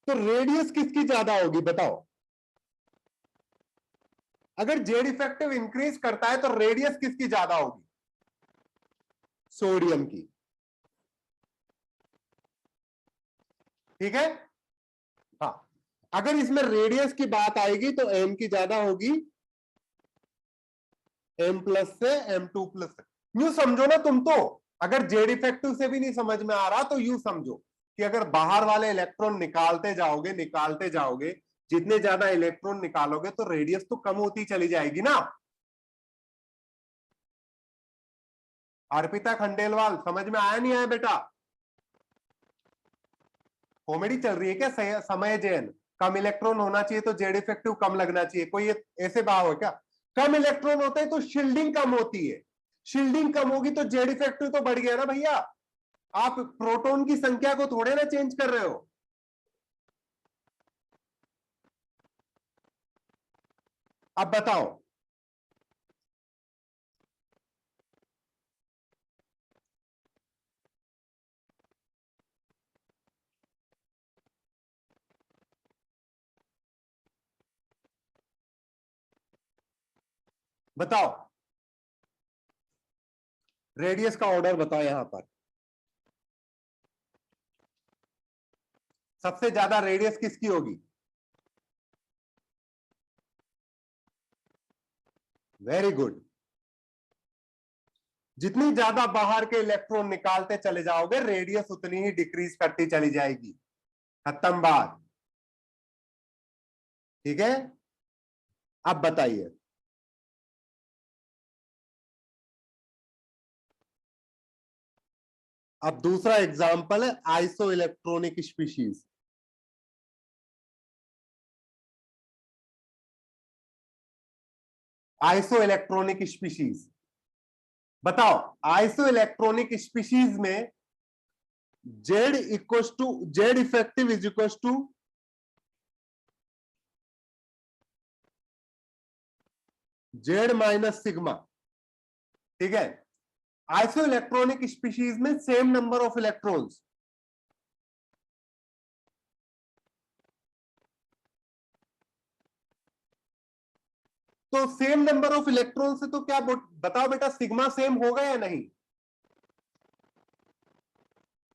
तो रेडियस किसकी ज्यादा होगी बताओ? अगर जेड इफेक्टिव इंक्रीज करता है तो रेडियस किसकी ज्यादा होगी? सोडियम की, ठीक है। हाँ, अगर इसमें रेडियस की बात आएगी तो एम की ज्यादा होगी, एम प्लस से एम टू प्लस से। यूं समझो ना तुम तो, अगर जेड इफेक्टिव से भी नहीं समझ में आ रहा तो यूं समझो कि अगर बाहर वाले इलेक्ट्रॉन निकालते जाओगे, जितने ज्यादा इलेक्ट्रॉन निकालोगे तो रेडियस तो कम होती चली जाएगी ना। अर्पिता खंडेलवाल, समझ में आया नहीं आया बेटा? कॉमेडी चल रही है क्या? समय जैन, कम इलेक्ट्रॉन होना चाहिए तो जेड इफेक्टिव कम लगना चाहिए, कोई ऐसे भाव है क्या? कम इलेक्ट्रॉन होते हैं तो शील्डिंग कम होती है, शील्डिंग कम होगी तो जेड इफेक्टिव तो बढ़ गया ना भैया। आप प्रोटॉन की संख्या को थोड़े ना चेंज कर रहे हो। अब बताओ, बताओ रेडियस का ऑर्डर बताओ यहां पर। सबसे ज्यादा रेडियस किसकी होगी? Very good. जितनी ज्यादा बाहर के इलेक्ट्रॉन निकालते चले जाओगे, रेडियस उतनी ही डिक्रीज करती चली जाएगी। खत्म बात, ठीक है। अब बताइए, अब दूसरा एग्जांपल है isoelectronic species. Isoelectronic species, बताओ आइसो इलेक्ट्रॉनिक स्पीशीज में Z equal to Z effective is equal to Z minus sigma. ठीक है, आइसो इलेक्ट्रॉनिक स्पीशीज में सेम नंबर ऑफ इलेक्ट्रॉन्स, तो सेम नंबर ऑफ इलेक्ट्रॉन से तो क्या बताओ बेटा, सिग्मा सेम होगा या नहीं?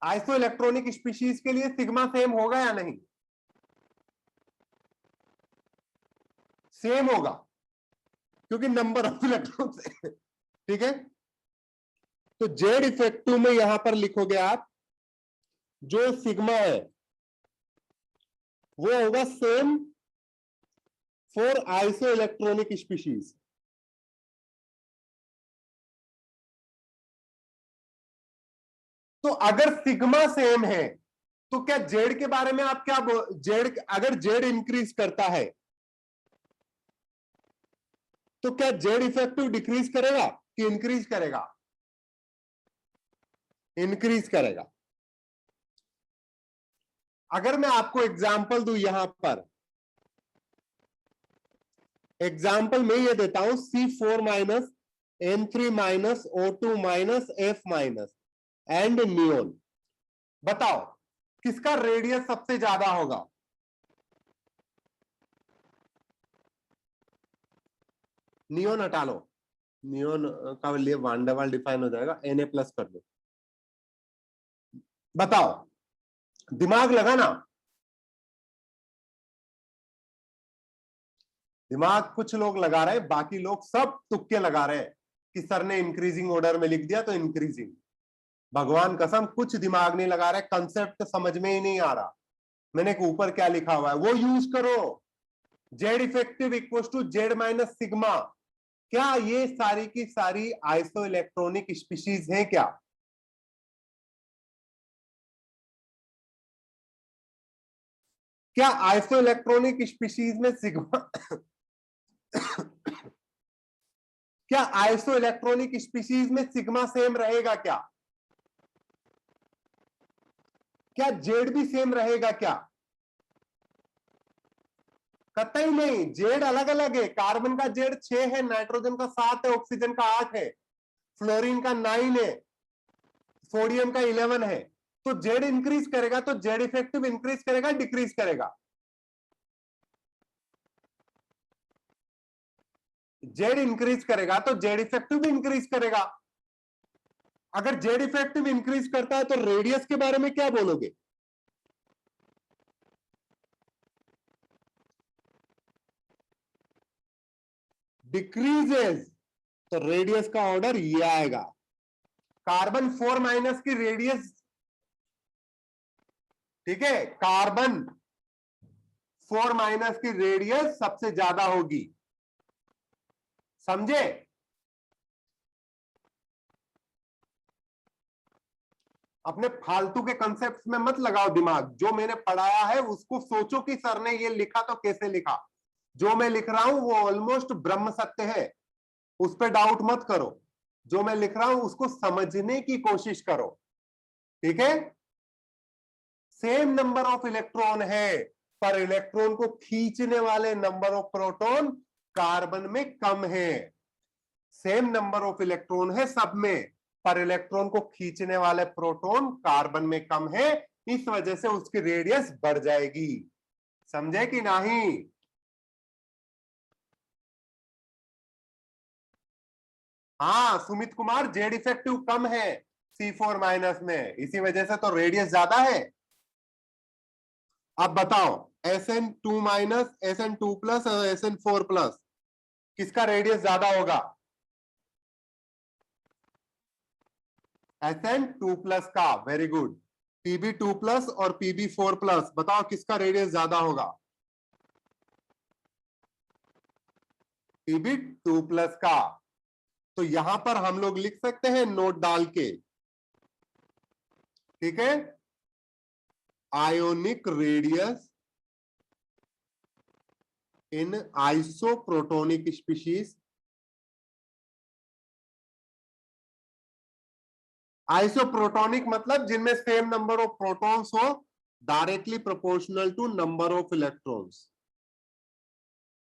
आइसो इलेक्ट्रॉनिक स्पीशीज के लिए सिग्मा सेम होगा या नहीं? सेम होगा, क्योंकि नंबर ऑफ इलेक्ट्रॉन से। ठीक है, तो जेड इफेक्टिव में यहां पर लिखोगे आप, जो सिग्मा है वो होगा same for iso electronic species. तो अगर सिग्मा सेम है तो क्या जेड के बारे में आप क्या जेड, अगर जेड इंक्रीज करता है तो क्या जेड इफेक्टिव डिक्रीज करेगा कि इंक्रीज करेगा? इंक्रीज करेगा। अगर मैं आपको एग्जाम्पल दूं, यहां पर एग्जाम्पल में ये देता हूं C4 minus N3 minus O2 minus F minus and neon. बताओ किसका रेडियस सबसे ज्यादा होगा? नियोन हटा लो, नियोन का लिए वांडावाल डिफाइन हो जाएगा, Na प्लस कर दो। बताओ, दिमाग लगाना, दिमाग कुछ लोग लगा रहे हैं, बाकी लोग सब तुक्के लगा रहे हैं कि सर ने इंक्रीजिंग ऑर्डर में लिख दिया तो इंक्रीजिंग। भगवान कसम कुछ दिमाग नहीं लगा रहे, कंसेप्ट समझ में ही नहीं आ रहा। मैंने ऊपर क्या लिखा हुआ है वो यूज करो, Z effective equal to Z minus sigma. क्या ये सारी की सारी आइसो इलेक्ट्रॉनिक स्पीशीज हैं क्या? क्या आइसो इलेक्ट्रॉनिक स्पीशीज में सिग्मा क्या आइसो इलेक्ट्रॉनिक स्पीशीज में सिग्मा सेम रहेगा क्या? क्या जेड भी सेम रहेगा क्या? कतई नहीं, जेड अलग अलग है। कार्बन का जेड 6 है, नाइट्रोजन का 7 है, ऑक्सीजन का 8 है, फ्लोरीन का 9 है, सोडियम का 11 है। तो जेड इंक्रीज करेगा तो जेड इफेक्टिव इंक्रीज करेगा डिक्रीज करेगा? जेड इंक्रीज करेगा तो जेड इफेक्टिव भी इंक्रीज करेगा। अगर जेड इफेक्टिव इंक्रीज करता है तो रेडियस के बारे में क्या बोलोगे? डिक्रीजेस, तो रेडियस का ऑर्डर ये आएगा। कार्बन 4 माइनस की रेडियस, ठीक है, कार्बन 4 माइनस की रेडियस सबसे ज्यादा होगी, समझे? अपने फालतू के कंसेप्ट में मत लगाओ दिमाग, जो मैंने पढ़ाया है उसको सोचो कि सर ने ये लिखा तो कैसे लिखा। जो मैं लिख रहा हूं वो ऑलमोस्ट ब्रह्म सत्य है, उस पर डाउट मत करो। जो मैं लिख रहा हूं उसको समझने की कोशिश करो, ठीक है? सेम नंबर ऑफ इलेक्ट्रॉन है, पर इलेक्ट्रॉन को खींचने वाले नंबर ऑफ प्रोटॉन कार्बन में कम है। सेम नंबर ऑफ इलेक्ट्रॉन है सब में, पर इलेक्ट्रॉन को खींचने वाले प्रोटॉन कार्बन में कम है, इस वजह से उसकी रेडियस बढ़ जाएगी। समझे कि नहीं? हाँ सुमित कुमार, जेड इफेक्टिव कम है C4 माइनस में, इसी वजह से तो रेडियस ज्यादा है। अब बताओ SN2 माइनस, SN2 प्लस और SN4 प्लस, किसका रेडियस ज्यादा होगा? SN2 प्लस का, वेरी गुड। PB2 प्लस और PB4 प्लस, बताओ किसका रेडियस ज्यादा होगा? PB2 प्लस का। तो यहां पर हम लोग लिख सकते हैं नोट डाल के, ठीक है, ionic radius in isoprotonic species. Isoprotonic मतलब जिनमें सेम नंबर ऑफ प्रोटॉन्स हो, directly proportional to number of electrons.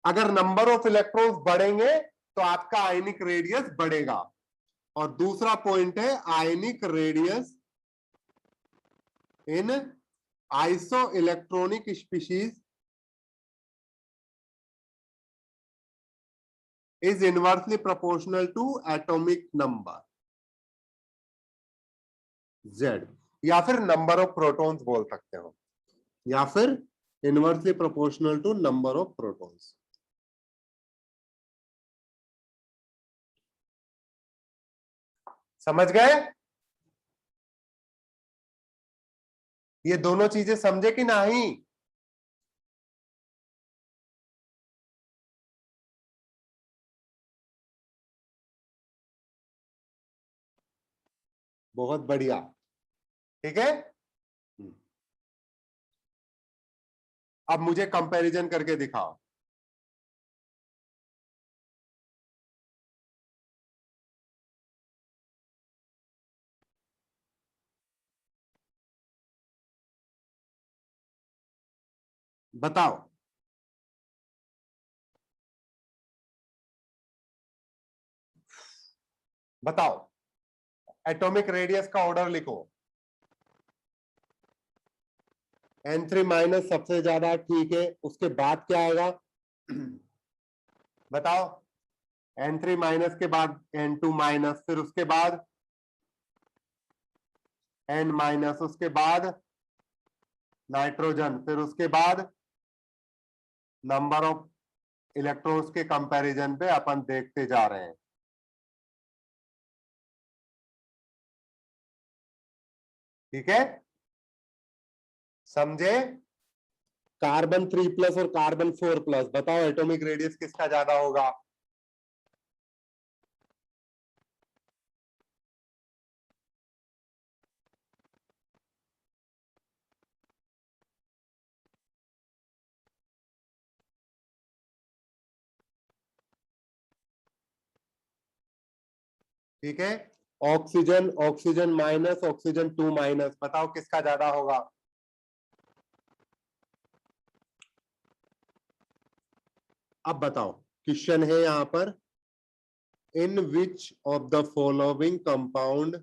अगर नंबर ऑफ इलेक्ट्रॉन्स बढ़ेंगे तो आपका आयनिक रेडियस बढ़ेगा। और दूसरा पॉइंट है ionic radius in isoelectronic species is inversely proportional to atomic number Z, या फिर नंबर ऑफ प्रोटॉन्स बोल सकते हो, या फिर inversely proportional to number of protons. समझ गए? ये दोनों चीजें समझे कि नहीं? बहुत बढ़िया। ठीक है, अब मुझे कंपैरिजन करके दिखाओ। बताओ। बताओ, एटॉमिक रेडियस का ऑर्डर लिखो। N3 माइनस सबसे ज्यादा, ठीक है, उसके बाद क्या आएगा? बताओ। N3 माइनस के बाद N2 माइनस, फिर उसके बाद N माइनस, उसके बाद नाइट्रोजन, फिर उसके बाद नंबर ऑफ इलेक्ट्रॉन्स के कंपैरिजन पे अपन देखते जा रहे हैं। ठीक है, समझे? कार्बन 3 प्लस और कार्बन 4 प्लस, बताओ एटॉमिक रेडियस किसका ज्यादा होगा? ठीक है, oxygen, oxygen minus, oxygen 2 minus, बताओ किसका ज्यादा होगा? अब बताओ, क्वेश्चन है यहां पर, in which of the following compound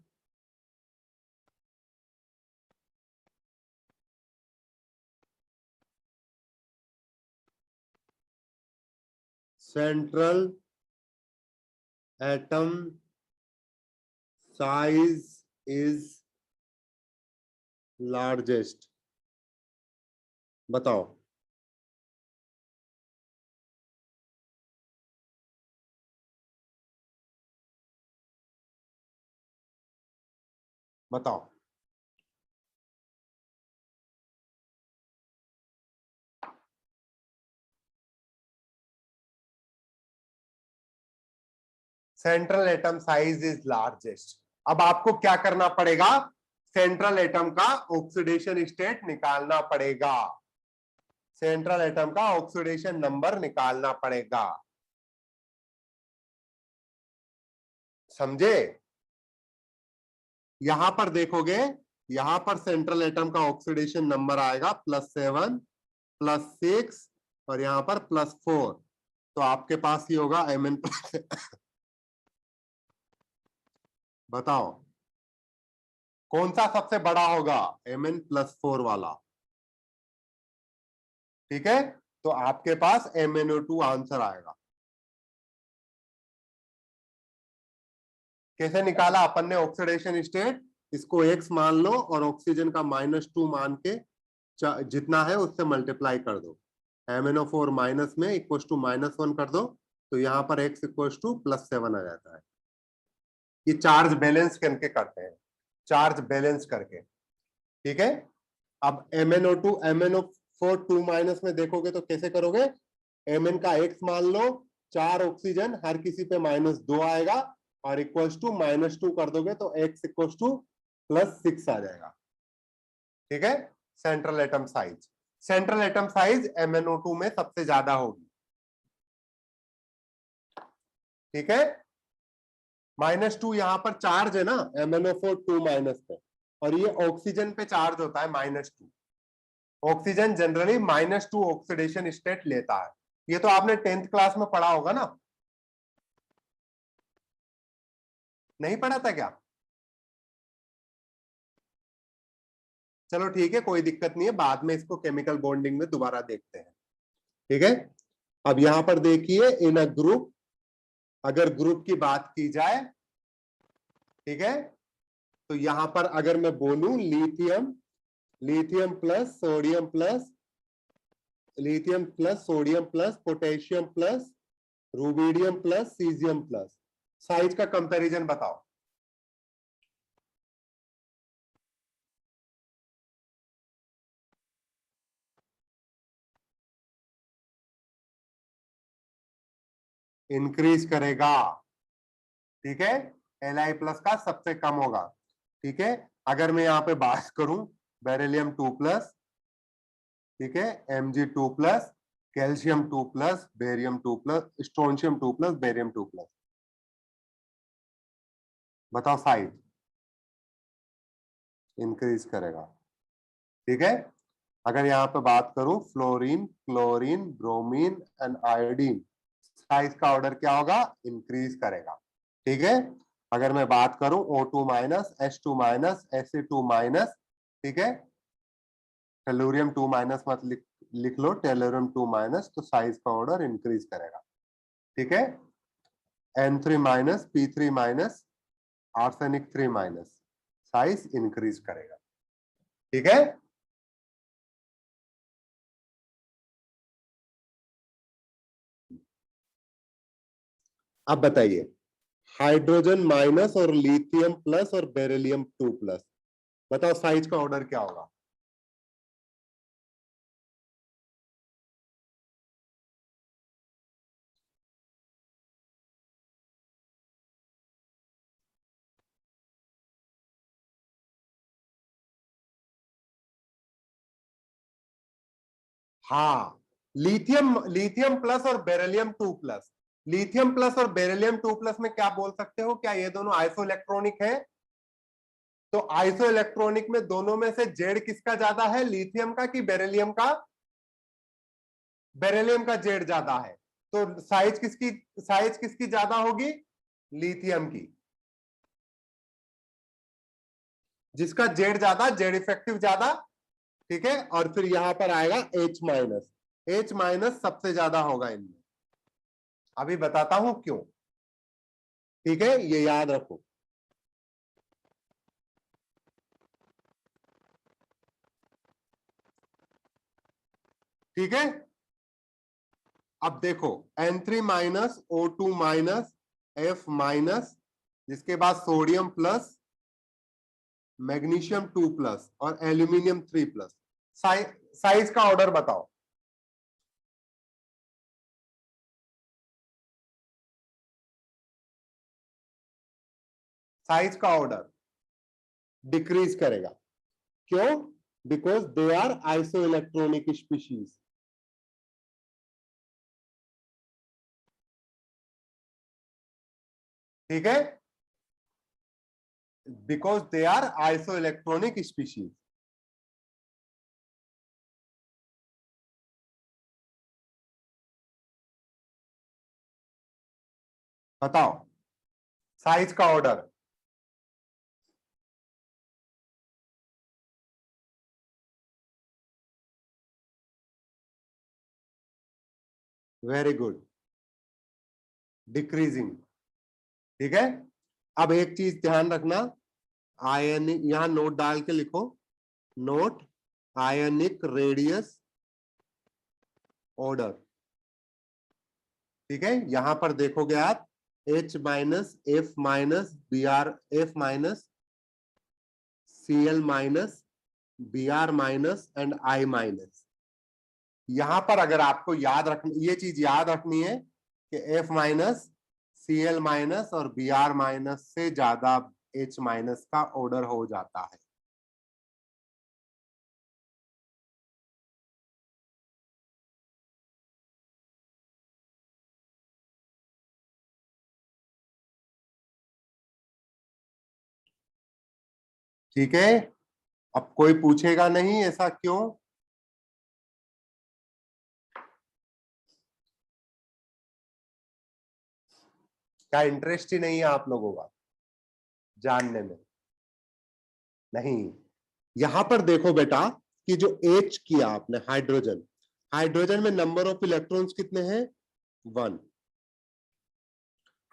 central atom size is largest? बताओ। बताओ। Central atom size is largest. अब आपको क्या करना पड़ेगा? सेंट्रल एटम का ऑक्सीडेशन स्टेट निकालना पड़ेगा, सेंट्रल एटम का ऑक्सीडेशन नंबर निकालना पड़ेगा। समझे? यहां पर देखोगे, यहां पर सेंट्रल एटम का ऑक्सीडेशन नंबर आएगा +7, +6 और यहां पर +4, तो आपके पास ही होगा Mn+। बताओ कौन सा सबसे बड़ा होगा? Mn+4 वाला। ठीक है, तो आपके पास MnO2 आंसर आएगा। कैसे निकाला अपन ने ऑक्सीडेशन स्टेट? इसको X मान लो और ऑक्सीजन का -2 मान के जितना है उससे मल्टीप्लाई कर दो। MnO4 माइनस में इक्वल टू -1 कर दो, तो यहाँ पर X इक्वल टू +7 आ जाता है। ये चार्ज बैलेंस करके करते हैं, चार्ज बैलेंस करके। ठीक है, अब MnO2 MnO4 2 माइनस में देखोगे तो कैसे करोगे? Mn का X मान लो, 4 ऑक्सीजन, हर किसी पे -2 आएगा और इक्वल टू -2 कर दोगे तो X इक्वल टू +6 आ जाएगा। ठीक है, central atom size, central atom size MnO2 में सबसे ज्यादा होगी। ठीक है, -2 यहां पर चार्ज है ना, MnO4 2 माइनस पे, और ये ऑक्सीजन पे चार्ज होता है -2। ऑक्सीजन जनरली -2 ऑक्सीडेशन स्टेट लेता है। ये तो आपने 10th क्लास में पढ़ा होगा ना, नहीं पढ़ा था क्या? चलो ठीक है, कोई दिक्कत नहीं है, बाद में इसको केमिकल बॉन्डिंग में दोबारा देखते हैं। ठीक है, अब यहां पर देखिए, इन अ ग्रुप, अगर ग्रुप की बात की जाए, ठीक है, तो यहां पर अगर मैं बोलूं lithium, lithium plus sodium plus, lithium plus sodium plus potassium plus rubidium plus caesium plus, size का कंपैरिजन बताओ। इंक्रीज करेगा। ठीक है, Li प्लस का सबसे कम होगा। ठीक है, अगर मैं यहां पे बात करूं बेरिलियम 2 प्लस, ठीक है, Mg2 plus, calcium 2 plus, barium 2 plus, strontium 2 plus, barium 2 plus, बताओ साइज। इंक्रीज करेगा। ठीक है, अगर यहाँ पे बात करूं fluorine, chlorine, bromine and iodine, size का ऑर्डर क्या होगा? इंक्रीज करेगा। ठीक है, अगर मैं बात करूं O2 minus, H2 minus, Fe2 minus, ठीक है, टेलुरियम 2 माइनस मत लिख लो, टेलुरियम 2 माइनस, तो साइज का ऑर्डर इंक्रीज करेगा। ठीक है, N3 minus, P3 minus, arsenic 3 minus, size increase करेगा। ठीक है, अब बताइए, हाइड्रोजन माइनस और लिथियम प्लस और बेरिलियम 2 प्लस, बताओ साइज का ऑर्डर क्या होगा? हाँ, लिथियम, लिथियम प्लस और बेरिलियम 2 प्लस, लिथियम प्लस और बेरिलियम 2 प्लस में क्या बोल सकते हो, क्या ये दोनों आइसो इलेक्ट्रॉनिक है? तो आइसो इलेक्ट्रॉनिक में दोनों में से जेड किसका ज्यादा है, लिथियम का कि बेरिलियम का? बेरिलियम का जेड ज्यादा है, तो साइज किसकी ज्यादा होगी? लिथियम की। जिसका जेड ज्यादा, जेड इफेक्टिव ज्यादा। ठीक है, और फिर यहां पर आएगा H माइनस, H माइनस सबसे ज्यादा होगा इनमें। अभी बताता हूं क्यों। ठीक है, ये याद रखो। ठीक है, अब देखो, N3 minus, O2 minus, F minus, जिसके बाद सोडियम प्लस, मैग्नीशियम 2 प्लस और एल्यूमिनियम 3 प्लस, साइज का ऑर्डर बताओ। साइज का ऑर्डर डिक्रीज करेगा। क्यों? Because they are isoelectronic species. ठीक है, because they are isoelectronic species. बताओ साइज का ऑर्डर। Very good, decreasing. ठीक है, अब एक चीज ध्यान रखना, आयनिक, यहां नोट डाल के लिखो, नोट आयनिक रेडियस ऑर्डर। ठीक है, यहां पर देखोगे आप H minus, F minus, Br, F minus, Cl minus, Br minus and I minus. यहां पर अगर आपको याद रखनी, ये चीज याद रखनी है कि F माइनस, Cl माइनस और Br माइनस से ज्यादा H माइनस का ऑर्डर हो जाता है। ठीक है, अब कोई पूछेगा नहीं ऐसा क्यों? क्या इंटरेस्ट ही नहीं है आप लोगों का जानने में? नहीं, यहां पर देखो बेटा कि जो H किया आपने हाइड्रोजन, हाइड्रोजन में नंबर ऑफ इलेक्ट्रॉन्स कितने हैं? 1।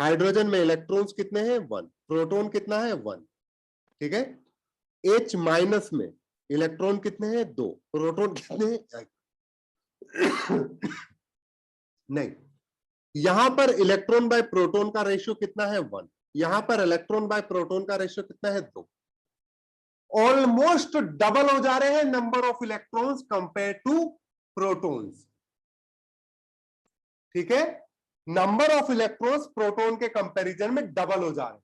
हाइड्रोजन में इलेक्ट्रॉन्स कितने हैं? 1। प्रोटॉन कितना है? 1। ठीक है, H माइनस में इलेक्ट्रॉन कितने हैं? 2। प्रोटॉन कितने हैं? नहीं, यहां पर इलेक्ट्रॉन बाय प्रोटॉन का रेशियो कितना है? 1। यहां पर इलेक्ट्रॉन बाय प्रोटॉन का रेशियो कितना है? 2। ऑलमोस्ट डबल हो जा रहे हैं number of electrons compare to protons. ठीक है, नंबर ऑफ इलेक्ट्रॉन्स प्रोटॉन के कंपैरिजन में डबल हो जा रहे हैं।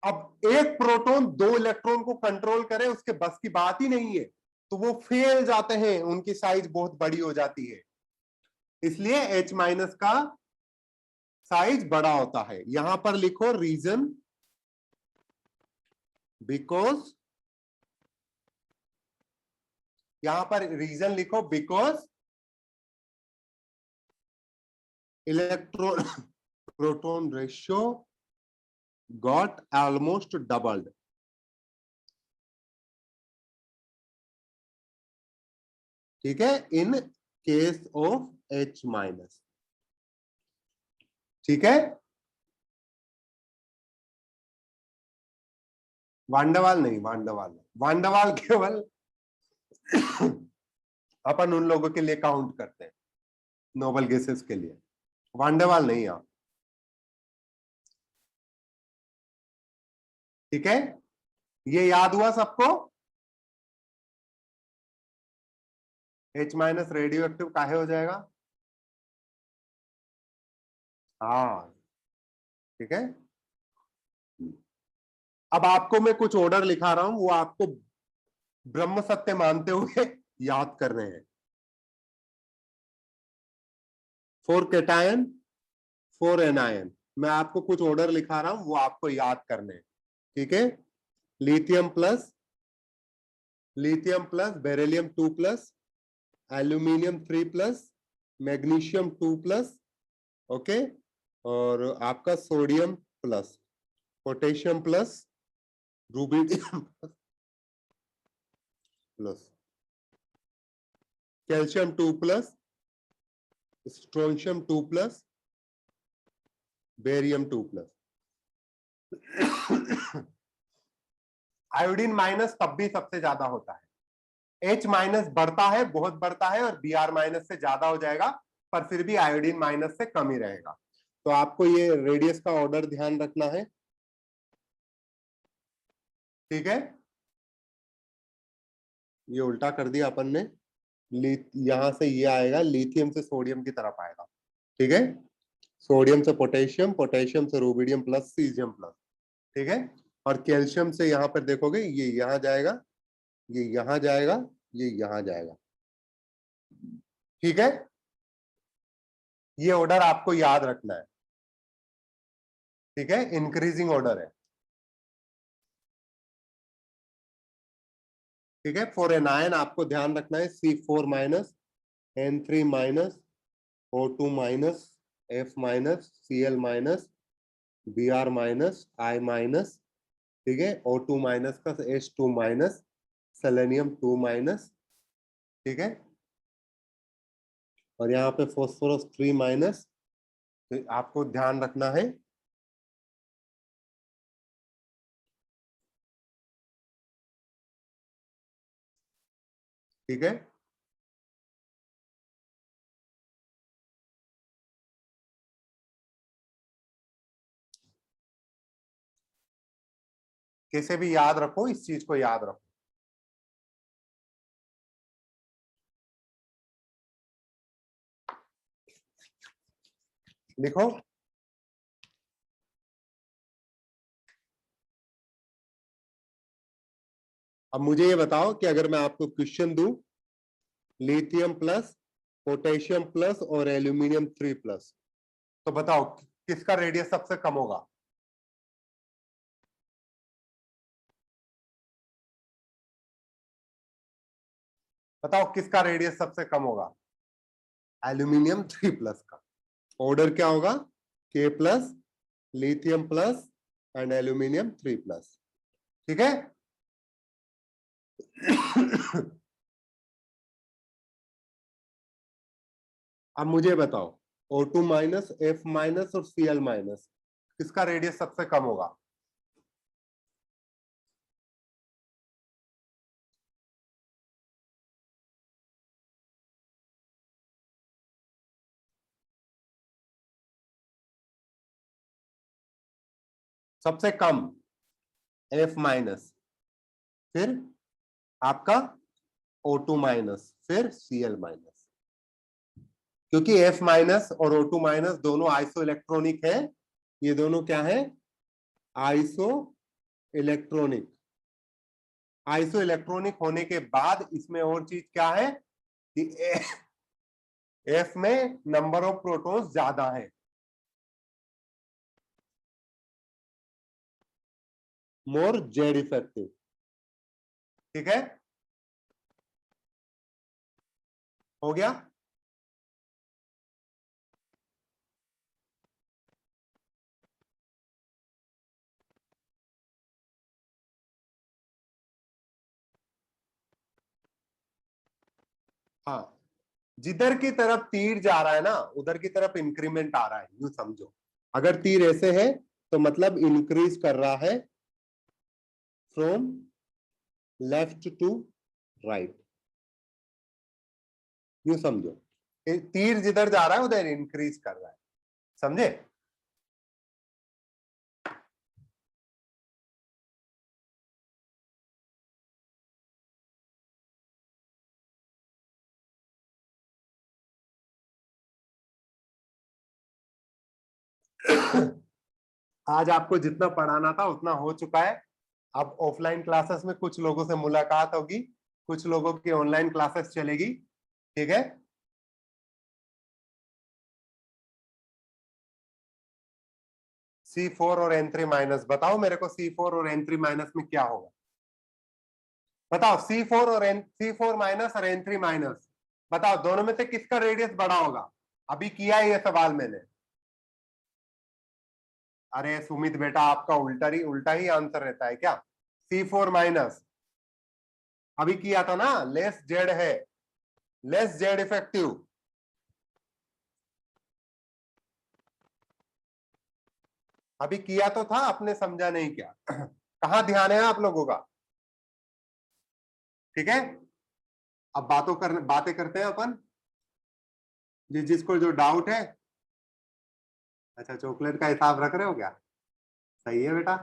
अब एक प्रोटॉन 2 इलेक्ट्रॉन को कंट्रोल करे उसके बस की बात ही नहीं है, तो वो फेल जाते हैं, उनकी साइज बहुत बड़ी हो जाती है। इसलिए H माइनस का साइज बड़ा होता है। यहां पर लिखो रीजन बिकॉज, यहां पर रीजन लिखो because electron proton ratio got almost doubled. ठीक है, in case of H minus. ठीक है, वांडवाल नहीं, वांडवाल नहीं, वांडवाल केवल अपन उन लोगों के लिए काउंट करते हैं नोबल गेसेस के लिए, वांडवाल नहीं आप। ठीक है, ये याद हुआ सबको? H माइनस रेडियो एक्टिव काहे हो जाएगा? हाँ, ठीक है। अब आपको मैं कुछ ऑर्डर लिखा रहा हूं, वो आपको ब्रह्म सत्य मानते हुए याद कर रहे हैं। 4 कैटायन 4 एनायन, मैं आपको कुछ ऑर्डर लिखा रहा हूं, वो आपको याद करने हैं। ठीक है, lithium plus beryllium 2 plus, aluminium 3 plus, magnesium 2 plus, okay, और आपका sodium plus, potassium plus, rubidium plus, calcium 2 plus, strontium 2 plus, barium 2 plus. Iodine minus तब भी सबसे ज्यादा होता है। H माइनस बढ़ता है, बहुत बढ़ता है, और Br माइनस से ज्यादा हो जाएगा, पर फिर भी आयोडीन माइनस से कम ही रहेगा। तो आपको ये रेडियस का ऑर्डर ध्यान रखना है। ठीक है, ये उल्टा कर दिया अपन ने, यहां से ये आएगा, लिथियम से सोडियम की तरफ आएगा। ठीक है, सोडियम से पोटेशियम, पोटेशियम से रूबिडियम प्लस, सीजियम प्लस। ठीक है, और कैल्शियम से यहां पर देखोगे ये यहां जाएगा, ये यहां जाएगा, ये यहां जाएगा। ठीक है, ये ऑर्डर आपको याद रखना है। ठीक है, इंक्रीजिंग ऑर्डर है। ठीक है, फॉर एनायन आपको ध्यान रखना है C4 minus, N3 minus, O2 minus, F minus, Cl minus, Br minus, I minus. ठीक है, O2 माइनस का H2 माइनस, सेलेनियम 2 माइनस। ठीक है, और यहाँ पे फॉस्फोरस 3 माइनस। तो आपको ध्यान रखना है। ठीक है, कैसे भी याद रखो, इस चीज को याद रखो। लिखो, अब मुझे ये बताओ कि अगर मैं आपको क्वेश्चन दूं, लिथियम प्लस, पोटेशियम प्लस और एल्यूमिनियम 3 प्लस, तो बताओ किसका रेडियस सबसे कम होगा? बताओ किसका रेडियस सबसे कम होगा? एल्यूमिनियम 3+ का। ऑर्डर क्या होगा? K+, lithium plus and aluminium 3+। ठीक है। अब मुझे बताओ O2-, F- और Cl- किसका रेडियस सबसे कम होगा? सबसे कम F-, फिर आपका O2-, फिर Cl-। क्योंकि F- और O2- दोनों आइसो इलेक्ट्रॉनिक है। ये दोनों क्या है? Iso electronic. आइसो इलेक्ट्रॉनिक होने के बाद इसमें और चीज क्या है कि F में नंबर ऑफ प्रोटॉन्स ज्यादा है, मोर जेड इफेक्टिव। ठीक है, हो गया। हाँ, जिधर की तरफ तीर जा रहा है ना उधर की तरफ इंक्रीमेंट आ रहा है, यूं समझो। अगर तीर ऐसे है तो मतलब इंक्रीज कर रहा है फ्रॉम लेफ्ट टू राइट, यूं समझो। तीर जिधर जा रहा है उधर इंक्रीज कर रहा है, समझे? आज आपको जितना पढ़ाना था उतना हो चुका है। अब ऑफलाइन क्लासेस में कुछ लोगों से मुलाकात होगी, कुछ लोगों की ऑनलाइन क्लासेस चलेगी। ठीक है, C4 और N3-, बताओ मेरे को C4 और N3- में क्या होगा? बताओ C4 और C4- और N3-, बताओ दोनों में से किसका रेडियस बड़ा होगा? अभी किया है ये सवाल मैंने। अरे सुमित बेटा, आपका उल्टा ही आंसर रहता है क्या? C4-, अभी किया था ना, लेस जेड है, लेस जेड इफेक्टिव। अभी किया तो था, आपने समझा नहीं क्या? कहाँ ध्यान है आप लोगों का? ठीक है, अब बातें करते हैं अपन, जिसको जो डाउट है। अच्छा, चॉकलेट का हिसाब रख रहे हो क्या? सही है बेटा।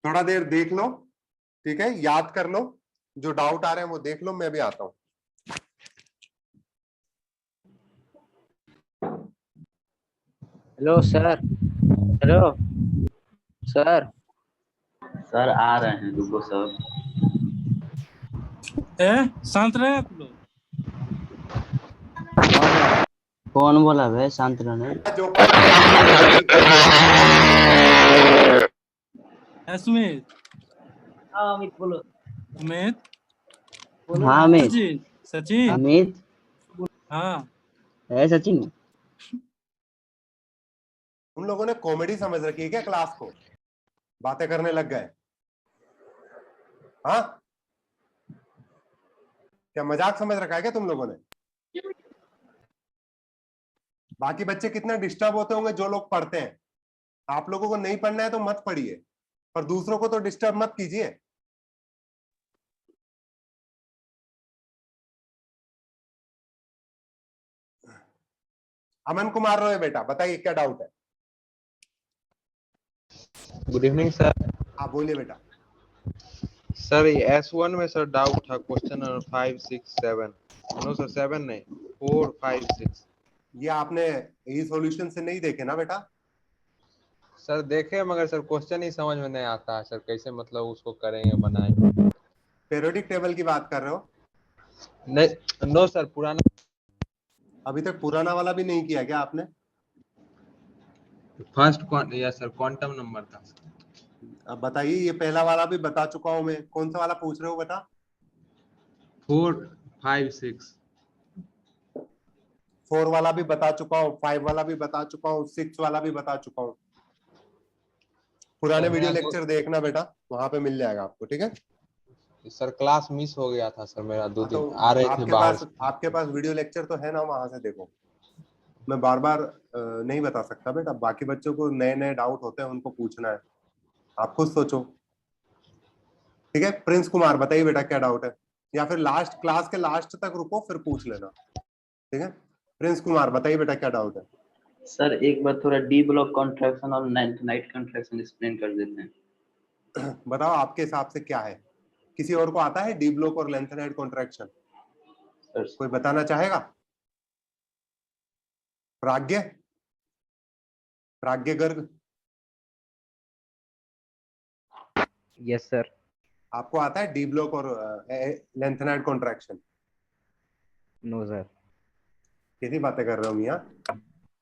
थोड़ा देर देख लो, ठीक है, याद कर लो, जो डाउट आ रहे हैं वो देख लो, मैं भी आता हूँ। Hello sir. Hello sir. Sir आ रहे हैं, रुको सर। शांत रहे आप लोग। कौन बोला भाई शांत रहने? जो सुमित। हाँ अमित बोलो। अमित। हाँ अमित। सचिन। सचिन। अमित। हाँ है सचिन। उन लोगों ने कॉमेडी समझ रखी है क्या क्लास को? बातें करने लग गए। हाँ, क्या मजाक समझ रखा है क्या तुम लोगों ने? बाकी बच्चे कितने डिस्टर्ब होते होंगे जो लोग पढ़ते हैं। आप लोगों को नहीं पढ़ना है तो मत पढ़िए, पर दूसरों को तो डिस्टर्ब मत कीजिए। अमन कुमार रोय बेटा, बताइए क्या डाउट है? Good evening sir. आप बोलिए बेटा। सर ये S1 में सर डाउट था, क्वेश्चन नंबर 5, 6, 7। नो सर 7 नहीं, 4, 5, 6। ये आपने यही सॉल्यूशन से नहीं देखे ना बेटा? सर देखे मगर सर क्वेश्चन ही समझ में नहीं आता है सर, कैसे मतलब उसको करेंगे बनाएंगे। पीरियोडिक टेबल की बात कर रहे हो? नहीं नो सर, पुराना। अभी तक पुराना वाला भी नहीं किया क्या आपने? फर्स्ट या सर क्वांटम नंबर था। अब बताइए, ये पहला वाला भी बता चुका हूं मैं, कौन सा वाला पूछ रहे हो बता? 4 5 6 4 वाला भी बता चुका हूँ, 5 वाला भी बता चुका हूँ, 6 वाला भी बता चुका हूँ। पुराने वीडियो लेक्चर देखना बेटा, वहां पे मिल जाएगा आपको, ठीक है? सर क्लास मिस हो गया था सर मेरा 2 तो दिन आ रहे थे बाहर से। आपके पास वीडियो लेक्चर तो है ना, वहां से देखो। मैं बार बार नहीं बता सकता बेटा, बाकी बच्चों को नए नए डाउट होते हैं, उनको पूछना है, आप खुद सोचो, ठीक है? प्रिंस कुमार बताइए बेटा क्या डाउट है, या फिर लास्ट क्लास के लास्ट तक रुको फिर पूछ लेना, ठीक है? प्रिंस कुमार बताइए बेटा क्या डाउट है? सर एक बार थोड़ा डी ब्लॉक कॉन्ट्रैक्शन और नाइट कॉन्ट्रैक्शन एक्सप्लेन कर देते हैं। बताओ आपके हिसाब से क्या है, किसी और को आता है डी ब्लॉक और लेंथेनाइड कॉन्ट्रैक्शन? सर कोई बताना चाहेगा? प्राज्ञ, प्राज्ञ गर्ग? Yes sir. आपको आता है डी ब्लॉक और लेंथेनाइड कॉन्ट्रैक्शन? No sir. कैसी बातें कर रहे हो मियां,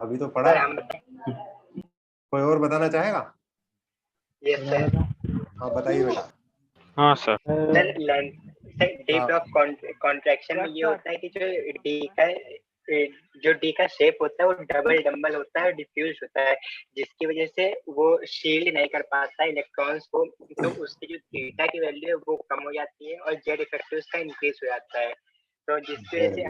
अभी तो पढ़ा। कोई और बताना चाहेगा? Yes sir. हाँ बताइए बेटा। हाँ sir. Sir D block contraction में ये होता है कि जो डी का शेप होता है वो डबल डम्बल होता है और डिफ्यूज होता है, जिसकी वजह से वो शील्ड नहीं कर पाता है इलेक्ट्रॉन्स को, तो उसकी जो थीटा की वैल्यू है वो कम हो जाती है और जेड इफेक्टिव का इंक्रीज हो जाता है। तो जिसकी वजह से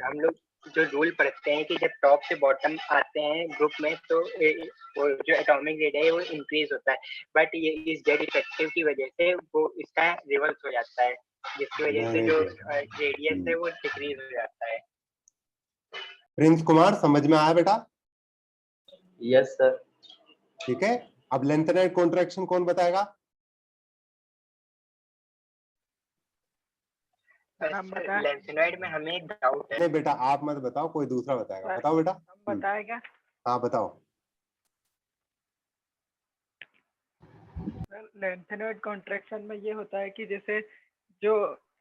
हम लोग जो रूल पढ़ते हैं कि जब टॉप से बॉटम आते हैं ग्रुप में तो वो जो एटॉमिक रेडियस है वो इंक्रीज होता है, बट ये इस जेड इफेक्टिव की वजह से वो इसका रिवर्स हो जाता है, जिसकी वजह से जो रेडियस है वो डिक्रीज हो जाता है। प्रिंस कुमार समझ में आया बेटा? Yes sir. ठीक है, अब लेंथेनाइड कॉन्ट्रैक्शन कौन बताएगा? लेंथेनाइड में हमें एक डाउट है। नहीं बेटा आप मत बताओ, कोई दूसरा बताएगा। बताओ बेटा। बताएगा? हाँ बताओ। लेंथेनाइड कॉन्ट्रैक्शन में ये होता है कि जैसे जो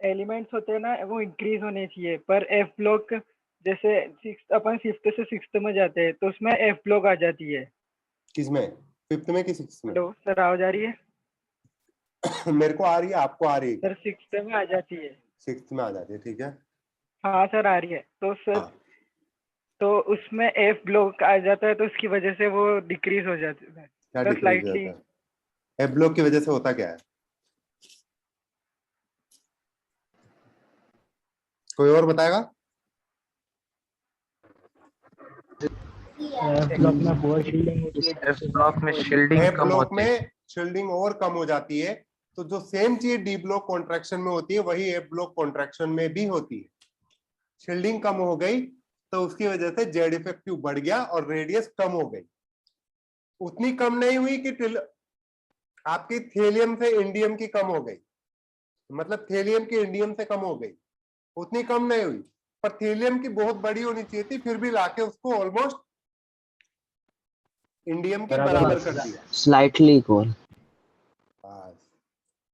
एलिमेंट्स होते हैं ना वो इंक्रीज होने चाहिए, पर एफ ब्लॉक जैसे अपन 5th से 6th में जाते हैं तो उसमें एफ ब्लॉक आ जाती है। किसमें? 5th में कि 6th में? हेलो सर, आवाज आ रही है? मेरे को आ रही है, आपको आ रही है? सर 6th में आ जाती है। 6th में आ जाती है, ठीक है। हाँ सर आ रही है। तो सर हाँ। तो उसमें एफ ब्लॉक आ जाता है तो उसकी वजह से वो डिक्रीज हो जाती है। क्या तो डिक्रीज स्लाइटली होता है? एफ ब्लॉक की वजह से होता क्या है? कोई और बताएगा? एफ ब्लॉक में शील्डिंग एफ कम ब्लॉक होती है। में शील्डिंग और कम हो जाती है, तो जो सेम चीज डी ब्लॉक कॉन्ट्रैक्शन में होती है वही एफ ब्लॉक कॉन्ट्रैक्शन में भी होती है। शील्डिंग कम हो गई तो उसकी वजह से जेड इफेक्टिव बढ़ गया और रेडियस कम हो गई। उतनी कम नहीं हुई कि आपकी थेलियम से इंडियम की कम हो गई, मतलब थेलियम की इंडियम से कम हो गई, उतनी कम नहीं हुई, पर थेलियम की बहुत बड़ी होनी चाहिए थी, फिर भी लाके उसको ऑलमोस्ट इंडियम के बराबर कर दिया। Slightly equal.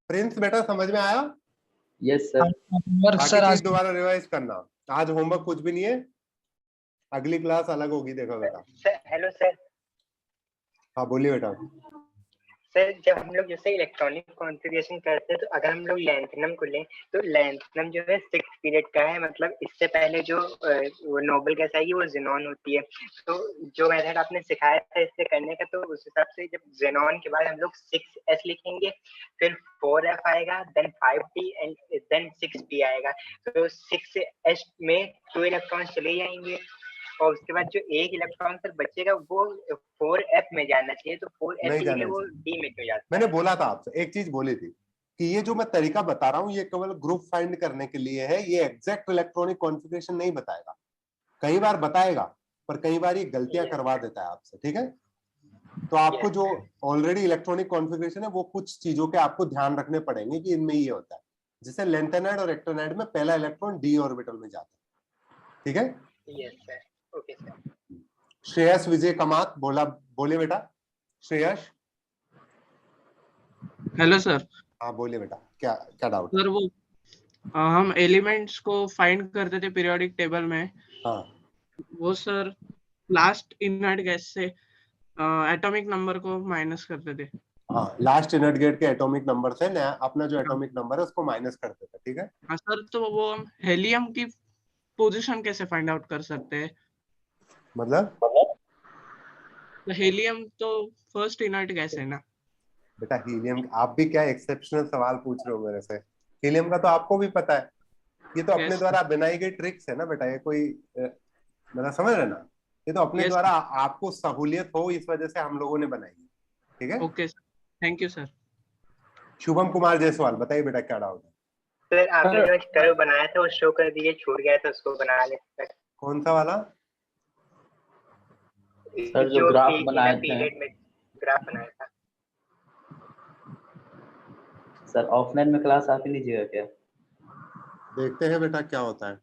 प्रिंस बेटा समझ में आया? Yes sir. बाकी चीज दोबारा रिवाइज करना, आज होमवर्क कुछ भी नहीं है, अगली क्लास अलग होगी, देखो बेटा। Sir hello sir. हाँ बोलिए बेटा। सर जब हम लोग जैसे इलेक्ट्रॉनिक कॉन्फ़िगरेशन करते हैं तो अगर हम लोग लैंथनम को लें तो लैंथनम जो है 6 पीरियड का है, मतलब इससे पहले जो वो नोबल गैस आएगी वो जेनॉन होती है। तो जो मेथड आपने सिखाया था इससे करने का, तो उस हिसाब से जब जेनॉन के बाद हम लोग 6s लिखेंगे, फिर 4f आएगा, then 5d and then 6p आएगा। तो 6s में 2 इलेक्ट्रॉन चले जाएंगे और उसके बाद जो एक इलेक्ट्रॉन सर बचेगा वो 4f में जाना चाहिए, तो 4f नहीं की जाना जगह वो चाहिए। d में क्यों जाता है? मैंने बोला था आपसे, एक चीज बोली थी कि ये जो मैं तरीका बता रहा हूँ ये केवल ग्रुप फाइंड करने के लिए है, ये एग्जैक्ट इलेक्ट्रॉनिक कॉन्फ़िगरेशन नहीं बताएगा। कई बार बताएगा पर कई बार ये गलतियां करवा देता है आपसे, ठीक है? तो आपको जो ऑलरेडी इलेक्ट्रॉनिक कॉन्फ़िगरेशन है वो कुछ चीजों के आपको ध्यान रखने पड़ेंगे कि इनमें ये होता है, जैसे लेंथेनाइड और एक्टिनाइड में पहला इलेक्ट्रॉन d ऑर्बिटल में जाता है, ठीक है? Yes sir, okay sir. Shreyas Vijay Kamat बोले बेटा। श्रेयस। Hello sir. हाँ बोलिए बेटा, क्या डाउट है? सर वो हम एलिमेंट्स को फाइंड करते थे पीरियोडिक टेबल में। हाँ। वो सर लास्ट इनर्ट गैस से एटॉमिक नंबर को माइनस करते थे। हाँ, लास्ट इनर्ट गेट के एटॉमिक नंबर से नया अपना जो एटॉमिक नंबर है उसको माइनस कर देते हैं, ठीक है। हाँ सर, तो वो हम हेलियम की पोजीशन कैसे फाइंड आउट कर सकते हैं? मतलब तो हेलियम तो फर्स्ट इनर्ट गैस है ना? बेटा हीलियम, आप भी क्या एक्सेप्शनल सवाल पूछ रहे हो मेरे से। हीलियम का तो आपको भी पता है, ये तो अपने Yes, द्वारा बनाई गई ट्रिक्स है ना बेटा, ये कोई मतलब समझ रहे ना, ये तो अपने Yes, द्वारा आपको सहूलियत हो इस वजह से हम लोगों ने बनाई है, ठीक है। Okay sir, thank you sir. Shubham Kumar Jaiswal, बताइए बेटा क्या डाउट है। सर आपने जो कर्व बनाया था वो शो कर दिए, छूट गया था, उसको बना लेते। कौन सा वाला? सर जो ग्राफ एक बनाए थे पीरियड में ग्राफ बनाया था। सर, ऑफलाइन में क्लास आप ही लीजिएगा क्या? देखते हैं बेटा क्या होता है।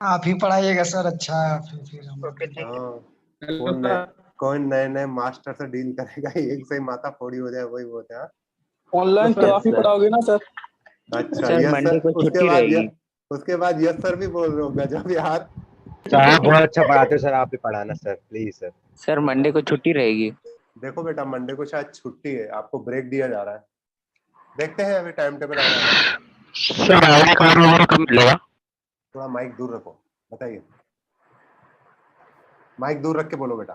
आप ही पढ़ाइएगा सर, अच्छा है फिर हम ओके, थैंक यू। हाँ, कौन नए नए मास्टर से डील करेगा, एक से ही माथा फोड़ी हो जाए वही होता है। ऑनलाइन तो आप ही पढ़ाओगे ना सर? अच्छा सर, यस मंडे सर, को छुट्टी रहेगी। उसके बाद यस सर भी बोल रहे हो, गजब यार। सर आप बहुत अच्छा पढ़ाते हो सर, आप ही पढ़ाना sir please sir. Sir Monday को छुट्टी रहेगी। देखो बेटा मंडे को शायद छुट्टी है, आपको ब्रेक दिया जा रहा है, देखते हैं अभी टाइम टेबल आ रहा है। सर आईडी कार्ड वगैरह कब मिलेगा? थोड़ा माइक दूर रखो, बताइए, माइक दूर रख के बोलो बेटा।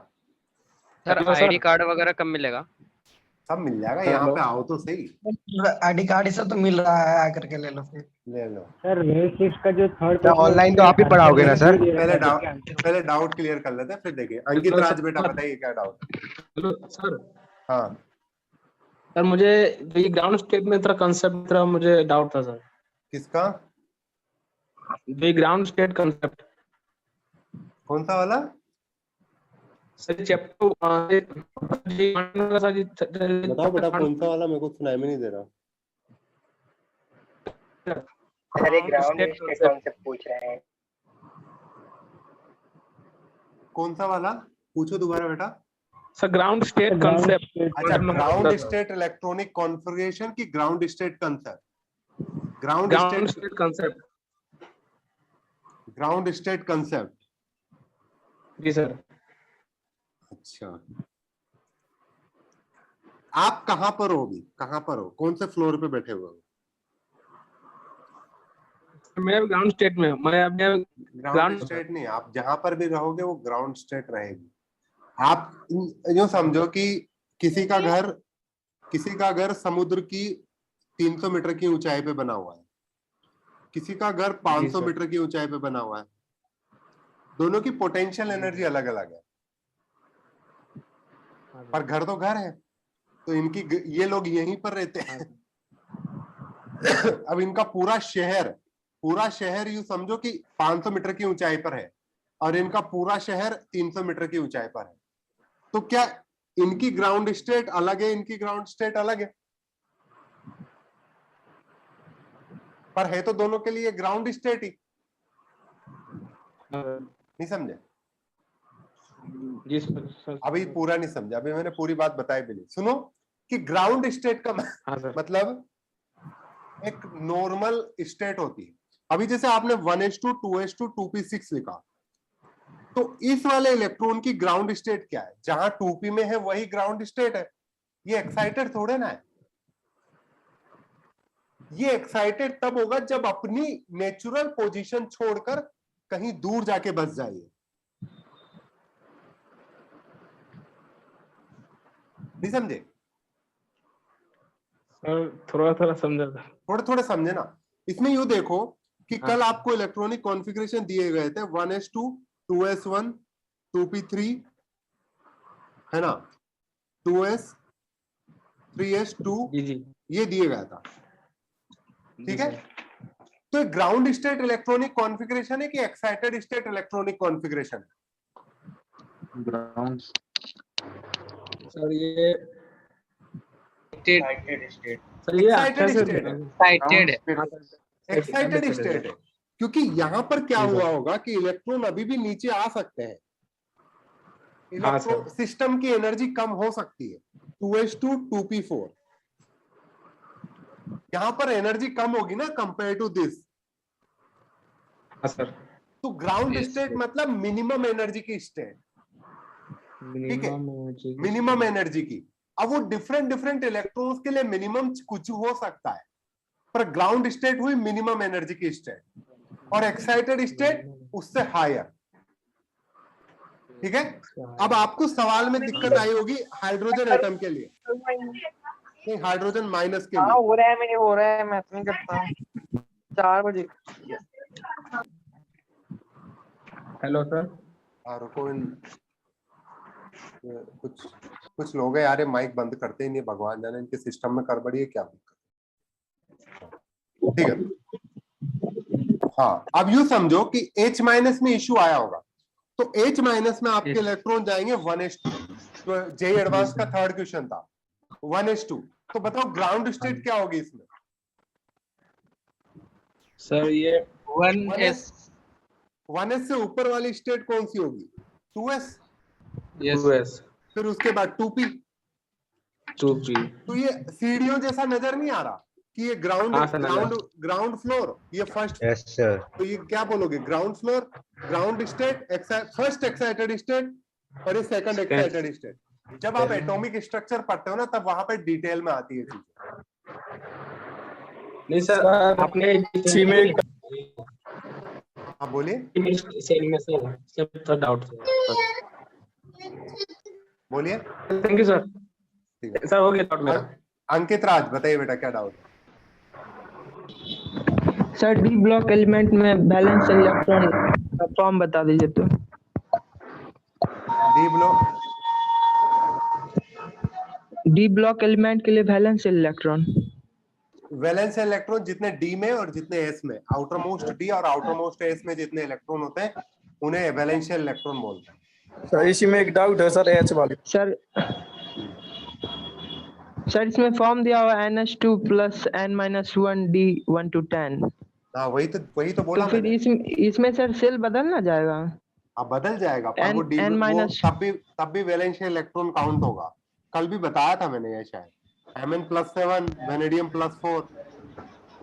सर आईडी कार्ड वगैरह कब मिलेगा? सब मिल जाएगा, यहाँ पे आओ तो सही। आईडी कार्ड से तो मिल रहा है, आकर के ले लो फिर। ले लो सर रेट का जो थर्ड ऑनलाइन तो आप ही पढ़ाओगे ना सर? पहले डाउट क्लियर कर लेते हैं फिर देखिए। अंकित राज बेटा बताइए क्या डाउट है। Hello sir. हाँ सर मुझे ये ग्राउंड स्टेट में थोड़ा कंसेप्ट थोड़ा मुझे डाउट था सर। किसका? ये ग्राउंड स्टेट कंसेप्ट कौन सा वाला? सर चैप्टर बताओ बेटा कौन सा वाला, मेरे को सुनाई में नहीं दे रहा। अरे ग्राउंड स्टेट कॉन्सेप्ट पूछ रहे हैं। कौन सा वाला पूछो दोबारा बेटा। Sir ground state concept. अच्छा, ग्राउंड स्टेट इलेक्ट्रॉनिक कॉन्फ़िगरेशन की ground state concept. Ground state concept. Ground state concept. जी सर। अच्छा, आप कहाँ पर हो अभी, कहाँ पर हो, कौन से फ्लोर पे बैठे हुए हो? मैं ग्राउंड स्टेट में हूँ। मैं अभी ग्राउंड स्टेट नहीं, आप जहां पर भी रहोगे वो ग्राउंड स्टेट रहेगी। आप यूं समझो कि किसी का घर समुद्र की 300 मीटर की ऊंचाई पे बना हुआ है, किसी का घर 500 मीटर की ऊंचाई पे बना हुआ है, दोनों की पोटेंशियल एनर्जी अलग अलग है, पर घर तो घर है, तो इनकी ये लोग यहीं पर रहते हैं। अब इनका पूरा शहर यूं समझो कि 500 मीटर की ऊंचाई पर है और इनका पूरा शहर 300 मीटर की ऊंचाई पर है, तो क्या इनकी ग्राउंड स्टेट अलग है, इनकी ग्राउंड स्टेट अलग है? पर है तो दोनों के लिए ग्राउंड स्टेट ही। नहीं समझे? जी सर। अभी पूरा नहीं समझा, अभी मैंने पूरी बात बताई भी नहीं। सुनो कि ग्राउंड स्टेट का मतलब एक नॉर्मल स्टेट होती है। अभी जैसे आपने 1s2 2s2 2p6 लिखा, तो इस वाले इलेक्ट्रॉन की ग्राउंड स्टेट क्या है? जहां 2p में है वही ग्राउंड स्टेट है। ये एक्साइटेड थोड़े ना है, ये एक्साइटेड तब होगा जब अपनी नेचुरल पोजीशन छोड़कर कहीं दूर जाके बस जाइए। नहीं समझे? सर थोड़ा थोड़ा समझा था। थोड़े थोड़े समझे ना। इसमें यूं देखो कि कल आपको इलेक्ट्रॉनिक कॉन्फ़िगरेशन दिए गए थे 1s2 2s1 2p3 है ना, 2s 3s2 ये दिए गया था, ठीक है। तो ग्राउंड स्टेट इलेक्ट्रॉनिक कॉन्फ़िगरेशन है कि एक्साइटेड स्टेट इलेक्ट्रॉनिक कॉन्फ़िगरेशन है? ग्राउंड सर ये एक्साइटेड स्टेट। एक्साइटेड स्टेट है, क्योंकि यहां पर क्या हुआ होगा कि इलेक्ट्रॉन अभी भी नीचे आ सकते हैं, इलेक्ट्रॉन सिस्टम की एनर्जी कम हो सकती है। 2s2 2p4 यहां पर एनर्जी कम होगी ना कंपेयर टू दिस। सर तो ग्राउंड स्टेट मतलब मिनिमम एनर्जी की स्टेट। ठीक है, मिनिमम एनर्जी की। अब वो डिफरेंट डिफरेंट इलेक्ट्रॉन्स के लिए मिनिमम कुछ हो सकता है, पर ग्राउंड स्टेट हुई मिनिमम एनर्जी की स्टेट, और एक्साइटेड स्टेट उससे हायर। ठीक है, अब आपको सवाल में दिक्कत आई होगी हाइड्रोजन एटम के लिए, नहीं हाइड्रोजन माइनस के लिए। हो रहा है, मेरे हो रहा है, मैं तो नहीं करता। 4 बजे। Hello sir. रुको, कुछ कुछ लोग हैं यार, माइक बंद करते ही नहीं, भगवान जाने इनके सिस्टम में गड़बड़ी है क्या। ठीक है, हाँ, अब यूं समझो कि H माइनस में इश्यू आया होगा, तो H माइनस में आपके इलेक्ट्रॉन जाएंगे 1s2। तो जेई एडवांस का थर्ड क्वेश्चन था 1s2। तो बताओ ग्राउंड स्टेट क्या होगी इसमें? सर ये 1s से ऊपर वाली स्टेट कौन सी होगी? 2s। यस। फिर उसके बाद 2p। तो ये सीढ़ियों जैसा नजर नहीं आ रहा कि ये ग्राउंड फ्लोर, ये फर्स्ट। Yes sir. तो ये क्या बोलोगे? Ground floor, ground state, first excited state, और ये सेकंड एक्साइटेड स्टेट। जब आप एटॉमिक स्ट्रक्चर पढ़ते हो ना, तब वहां पे डिटेल में आती है चीजें। नहीं सर, आपने आप बोलिए, बोलिए। Thank you sir. सर हो गया डाउट मेरा। अंकित राज बताइए बेटा, क्या doubt? Sir D block element में बैलेंस इलेक्ट्रॉन का फॉर्म बता दीजिए तो। डी ब्लॉक एलिमेंट के लिए वैलेंस इलेक्ट्रॉन जितने डी में और जितने एस में, आउटर मोस्ट डी और आउटर मोस्ट एस में जितने इलेक्ट्रॉन होते हैं, उन्हें वैलेंशियल इलेक्ट्रॉन बोलते हैं। सर इसी में एक डाउट है सर, एच वाली। सर इसमें फॉर्म दिया हुआ NH2 + N-1 D1 to 10। हाँ, वही तो बोला। तो फिर इसमें सर सेल बदलना जाएगा? अब बदल जाएगा, पर वो तब भी वैलेंशियल इलेक्ट्रॉन काउंट होगा। कल भी बताया था मैंने ये शायद। Mn+7, वेनेडियम +4,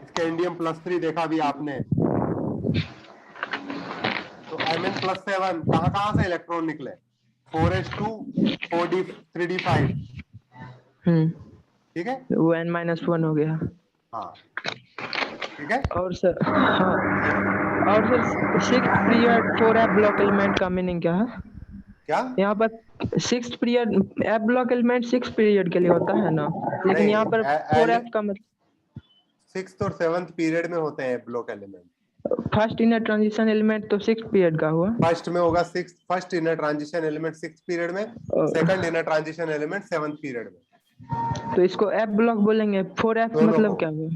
स्कैंडियम +3 देखा भी आपने। तो Mn+7 कहाँ से इलेक्ट्रॉन निकले? 4s2 4d 3d5। ठीक है, वो N-1 हो गया। हाँ ठीक है। और सर और sir 6th period 4f block element का मीनिंग क्या है? क्या यहाँ पर 6th period f block element 6th period के लिए होता है ना, लेकिन यहाँ पर 4f का मतलब 6th और 7th पीरियड में होते हैं block element. First inner transition element तो 6th पीरियड का हुआ। फर्स्ट में होगा first inner transition element 6th period में, second inner transition element 7th period में। तो इसको f ब्लॉक बोलेंगे। 4f मतलब क्या हुआ?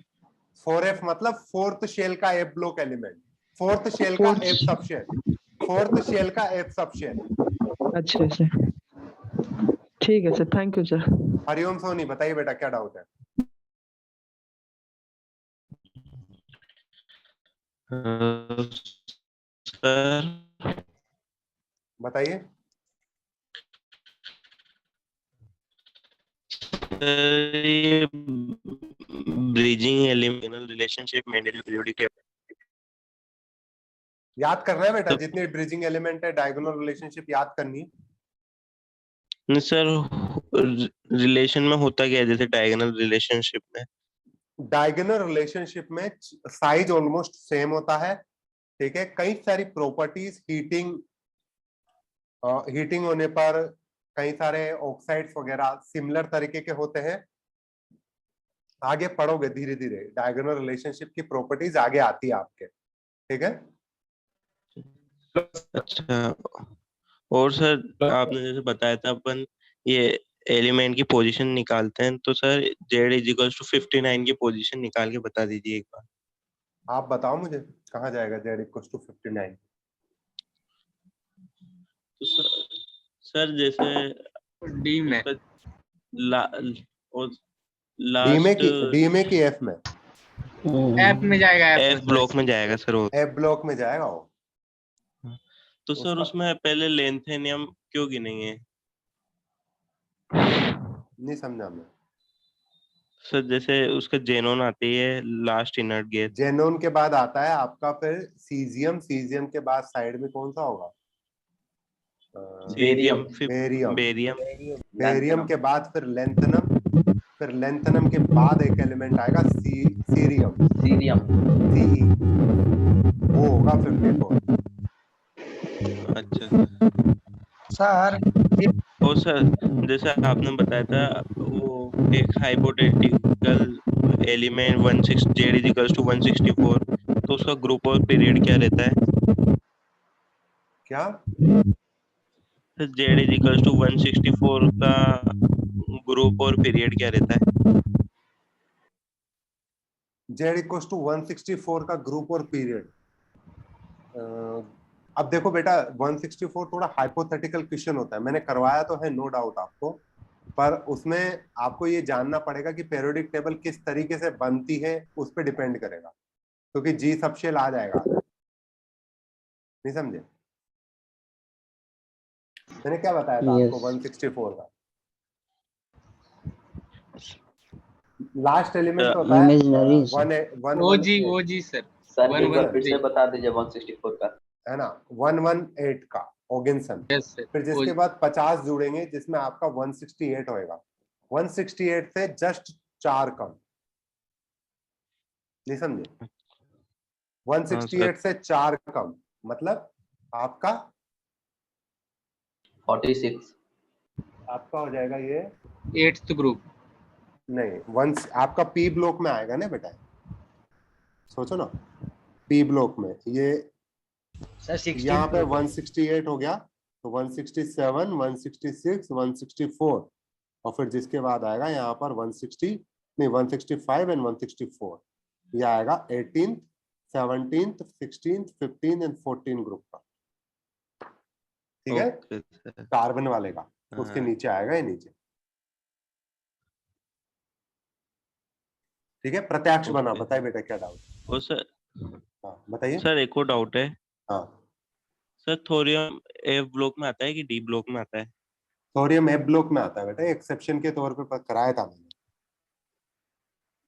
4f मतलब फोर्थ शेल का f block element, fourth shell का f सबशेल, फोर्थ शेल का f सबशेल। अच्छा सर, ठीक है sir, thank you sir. Hariom Soni बताइए बेटा, क्या डाउट है? सर बताइए। ये bridging elemental relationship Mendel periodic याद करना है बेटा, जितने ब्रिजिंग एलिमेंट है डायगोनल रिलेशनशिप याद करनी है। नहीं सर, रिलेशन में होता क्या है? जैसे डायगोनल रिलेशनशिप में साइज ऑलमोस्ट सेम होता है। ठीक है, कई सारी प्रॉपर्टीज हीटिंग होने पर कई सारे ऑक्साइड्स वगैरह सिमिलर तरीके के होते हैं। आगे पढ़ोगे धीरे धीरे, डायगोनल रिलेशनशिप की प्रॉपर्टीज आगे आती है आपके। ठीक है, अच्छा। और सर आपने जैसे बताया था अपन ये एलिमेंट की पोजीशन निकालते हैं, तो सर Z = 59 की पोजीशन निकाल के बता दीजिए एक बार। आप बताओ मुझे कहाँ जाएगा Z = 59? तो सर जैसे डी में डी में कि F में? F में जाएगा। F ब्लॉक में जाएगा सर वो। F ब्लॉक में जाएगा वो। तो सर उसमें पहले लेंथेनियम क्यों गिनेंगे? नहीं समझा मैं। सर जैसे उसका जेनोन आती है लास्ट इनर्ट गैस, जेनोन के बाद आता है आपका फिर सीजियम, सीजियम के बाद साइड में कौन सा होगा? बेरियम बेरियम बेरियम बेरियम के बाद फिर लेंथनम, फिर लेंथनम के बाद एक एलिमेंट आएगा सीरियम सीरियम सीई, वो होगा 54। अच्छा सर ओ सर, जैसे आपने बताया था वो एक hypothetical element 16 Z is equals to 164, तो उसका ग्रुप और पीरियड क्या रहता है? क्या जेड इज इक्वल्स टू 164 का ग्रुप और पीरियड क्या रहता है? जेड इक्वल्स टू 164 का ग्रुप और पीरियड। अब देखो बेटा 164 थोड़ा हाइपोथेटिकल क्वेश्चन होता है, मैंने करवाया तो है नो डाउट आपको, पर उसमें आपको ये जानना पड़ेगा कि पीरियोडिक टेबल किस तरीके से बनती है, उस पर डिपेंड करेगा, क्योंकि जी सबशेल आ जाएगा। नहीं समझे मैंने क्या बताया था आपको 164 का लास्ट एलिमेंट होता है Imaginary, ओजी सर सर एक बार 113 फिर से बता दीजिए 164 का है ना, 118 का ओगिनसन, यस सर फिर जिसके बाद 50 जुड़ेंगे जिसमें आपका 168 होएगा, 168 से जस्ट 4 कम। नहीं समझे 168 से 4 कम मतलब आपका 46 आपका हो जाएगा ये 8th ग्रुप। नहीं वंस आपका पी ब्लॉक में आएगा ना बेटा, सोचो ना पी ब्लॉक में ये सर यहाँ पे 168 हो गया तो 167 166 164 और फिर जिसके बाद आएगा यहाँ पर 160 नहीं 165 एंड 164, ये आएगा 18th 17th 16th 15th and 14 group का। ठीक है कार्बन वाले का, तो उसके नीचे आएगा ये नीचे। ठीक है प्रत्याक्ष बना, बताइए बेटा क्या डाउट। ओ सर हाँ बताइए सर, एक और डाउट है। हाँ सर थोरियम एफ ब्लॉक में आता है कि डी ब्लॉक में आता है? थोरियम एफ ब्लॉक में आता है बेटा, एक्सेप्शन के तौर पे कराया था मैंने।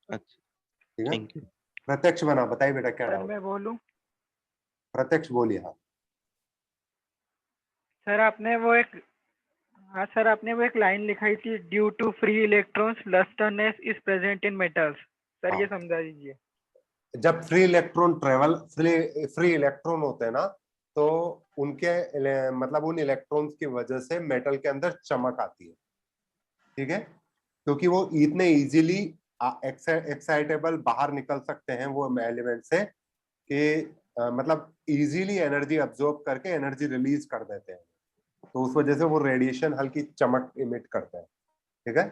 अच्छा ठीक है थैंक यू। प्रत्यक्ष बना, बताइए बेटा क्या सर डाउट। मैं बोलूं? प्रत्यक्ष बोलिए। हाँ सर आपने वो एक लाइन लिखाई थी, due to free electrons lustreness is present in metals. Sir ये समझा दीजिए। जब free electron travel free electron होते हैं ना, तो उनके मतलब उन इलेक्ट्रॉन्स की वजह से मेटल के अंदर चमक आती है। ठीक है क्योंकि वो इतने इजीली एक्साइटेबल बाहर निकल सकते हैं वो एलिमेंट से कि मतलब इजीली एनर्जी अब्सॉर्ब करके एनर्जी रिलीज कर देते हैं, तो उस वजह से वो रेडिएशन हल्की चमक इमिट करते हैं। ठीक है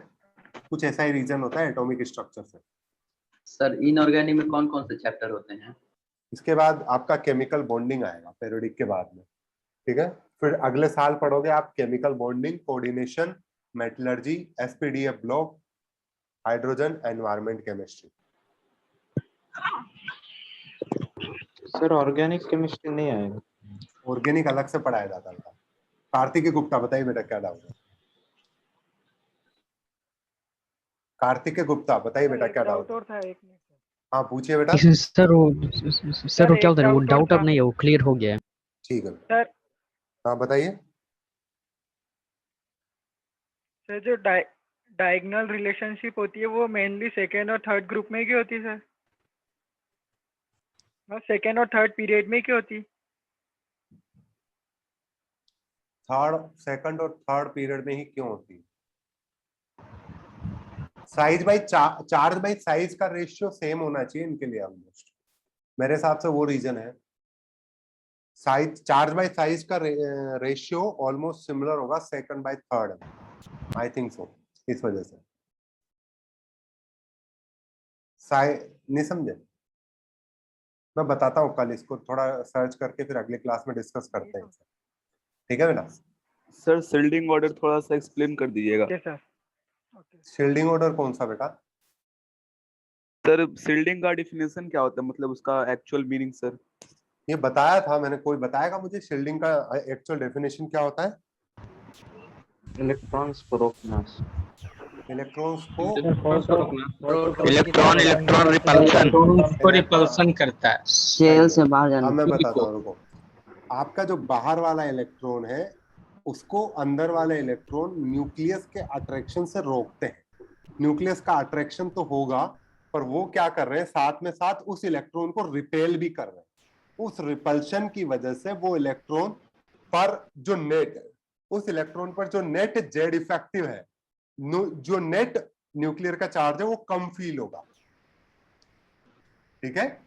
कुछ ऐसा ही रीजन होता है एटॉमिक स्ट्रक्चर से। सर इनऑर्गेनिक में कौन कौन से चैप्टर होते हैं? इसके बाद आपका केमिकल बॉन्डिंग आएगा पीरियोडिक के बाद में। ठीक है फिर अगले साल पढ़ोगे आप chemical bonding, coordination, metallurgy, SPDF block, hydrogen, environment chemistry. Sir organic chemistry नहीं आएगा? ऑर्गेनिक अलग से पढ़ाया जाता था। कार्तिक गुप्ता बताइए बेटा क्या डाउट है। कार्तिक गुप्ता बताइए बेटा क्या डाउट और था एक में। हाँ पूछिए बेटा। सर वो क्या होता है, वो डाउट अब नहीं है, वो क्लियर हो गया है। ठीक है सर हाँ बताइए। सर जो डायगोनल रिलेशनशिप होती है वो मेनली सेकेंड और थर्ड ग्रुप में क्यों होती है सर? सेकेंड और थर्ड पीरियड में क्यों होती? सेकंड और थर्ड पीरियड में ही क्यों होती है? Size by charge by size का रेशियो सेम होना चाहिए इनके लिए ऑलमोस्ट, मेरे हिसाब से वो रीजन है। साइज चार्ज बाई साइज का रेशियो ऑलमोस्ट सिमिलर होगा second by third, I think so, इस वजह से। नहीं समझे? मैं बताता हूँ कल, इसको थोड़ा सर्च करके फिर अगले क्लास में डिस्कस करते हैं। ठीक है बेटा। सर शिल्डिंग ऑर्डर थोड़ा सा एक्सप्लेन कर दीजिएगा। सर शिल्डिंग ऑर्डर कौन सा बेटा? सर शिल्डिंग का डिफिनेशन क्या होता है, मतलब उसका एक्चुअल मीनिंग सर? ये बताया था मैंने, कोई बताएगा मुझे शिल्डिंग का एक्चुअल डेफिनेशन क्या होता है? इलेक्ट्रॉन्स को रोकना। इलेक्ट्रॉन्स को इलेक्ट्रॉन रिपल्सन करता है, सेल से बाहर जाना। अब मैं बताता हूँ रुको। आपका जो बाहर वाला इलेक्ट्रॉन है उसको अंदर वाले इलेक्ट्रॉन न्यूक्लियस के अट्रैक्शन से रोकते हैं। न्यूक्लियस का अट्रैक्शन तो होगा, पर वो क्या कर रहे हैं, साथ में साथ उस इलेक्ट्रॉन को रिपेल भी कर रहे हैं। उस रिपल्शन की वजह से वो इलेक्ट्रॉन पर जो नेट, उस इलेक्ट्रॉन पर जो नेट जेड इफेक्टिव है, जो नेट न्यूक्लियर का चार्ज है वो कम फील होगा। ठीक है,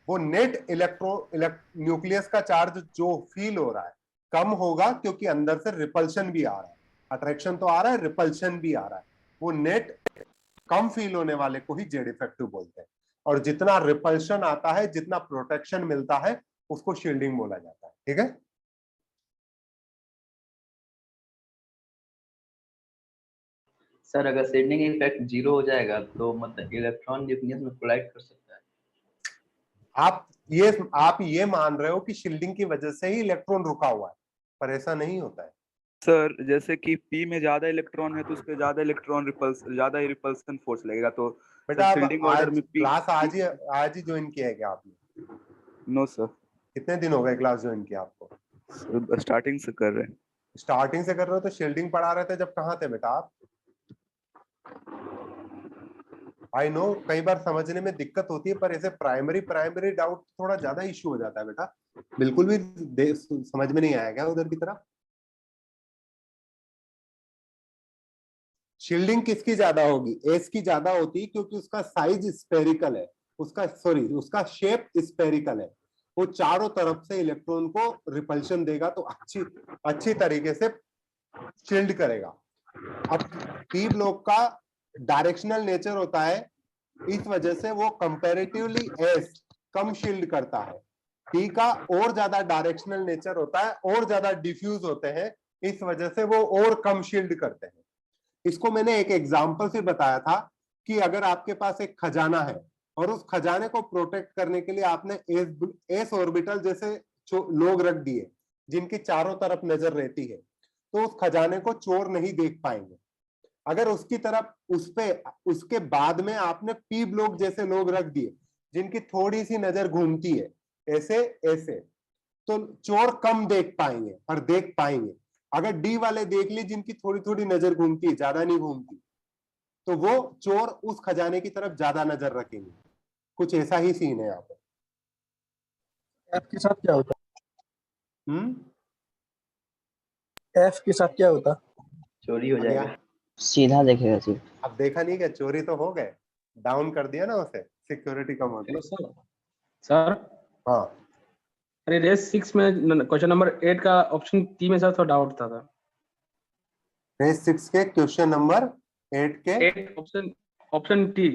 वो नेट न्यूक्लियस का चार्ज जो फील हो रहा है कम होगा, क्योंकि अंदर से रिपल्शन भी आ रहा है। अट्रैक्शन तो आ रहा है, रिपल्शन भी आ रहा है। वो नेट कम फील होने वाले को ही जेड इफेक्टिव बोलते हैं। और जितना रिपल्शन आता है, जितना प्रोटेक्शन मिलता है, उसको शील्डिंग बोला जाता है। ठीक है, सर अगर शील्डिंग इफेक्ट 0 हो जाएगा तो मतलब इलेक्ट्रॉन न्यूक्लियस में कोलाइड कर सकता है। आप ये मान रहे हो कि शील्डिंग की वजह से ही इलेक्ट्रॉन रुका हुआ है, पर ऐसा नहीं होता है। सर जैसे कि पी में ज्यादा इलेक्ट्रॉन है तो उस पे ज्यादा ज्यादा रिपल्सन फोर्स लगेगा, तो बेटा शील्डिंग ऑर्डर में पी क्लास आज ही ज्वाइन किया है क्या आपने? No sir. कितने दिन हो गए क्लास ज्वाइन किया आपको? स्टार्टिंग से कर रहे हैं। स्टार्टिंग से कर रहे हो तो शील्डिंग पढ़ा रहे थे जब कहाँ थे बेटा आप? आई नो कई बार समझने में दिक्कत होती है, पर ऐसे प्राइमरी डाउट थोड़ा ज्यादा इश्यू हो जाता है बेटा। बिल्कुल भी समझ में नहीं आएगा उधर की तरफ। शील्डिंग किसकी ज्यादा होगी? एस की ज्यादा होती है, क्योंकि उसका साइज स्फेरिकल है, उसका शेप स्फेरिकल है। वो चारों तरफ से इलेक्ट्रॉन को रिपल्शन देगा, तो अच्छी तरीके से शील्ड करेगा। अब पी ब्लॉक का डायरेक्शनल नेचर होता है, इस वजह से वो कंपैरेटिवली एस कम शील्ड करता है। पी का और ज्यादा डायरेक्शनल नेचर होता है, और ज्यादा डिफ्यूज होते हैं, इस वजह से वो और कम शील्ड करते हैं। इसको मैंने एक एग्जांपल से बताया था कि अगर आपके पास एक खजाना है और उस खजाने को प्रोटेक्ट करने के लिए आपने एस ऑर्बिटल जैसे लोग रख दिए जिनकी चारों तरफ नजर रहती है, तो उस खजाने को चोर नहीं देख पाएंगे। अगर उसकी तरफ उसके बाद में आपने पी ब्लॉक जैसे लोग रख दिए जिनकी थोड़ी सी नजर घूमती है, ऐसे तो चोर कम देख पाएंगे, पर देख पाएंगे। अगर डी वाले देख ली जिनकी थोड़ी थोड़ी नजर घूमती है, ज्यादा नहीं घूमती, तो वो चोर उस खजाने की तरफ ज्यादा नजर रखेंगे। कुछ ऐसा ही सीन है यहाँ पे। एफ के साथ क्या होता? एफ के साथ क्या होता? चोरी हो जाएगा। सीधा देखेगा सिर्फ। अब देखा नहीं क्या? चोरी तो हो गए, डाउन कर दिया ना उसे, सिक्योरिटी कम हो गई। सर हाँ, अरे रेस 6 में क्वेश्चन नंबर 8 का ऑप्शन टी में सर थोड़ा डाउट था सर। रेस 6 के क्वेश्चन नंबर 8 के ऑप्शन टी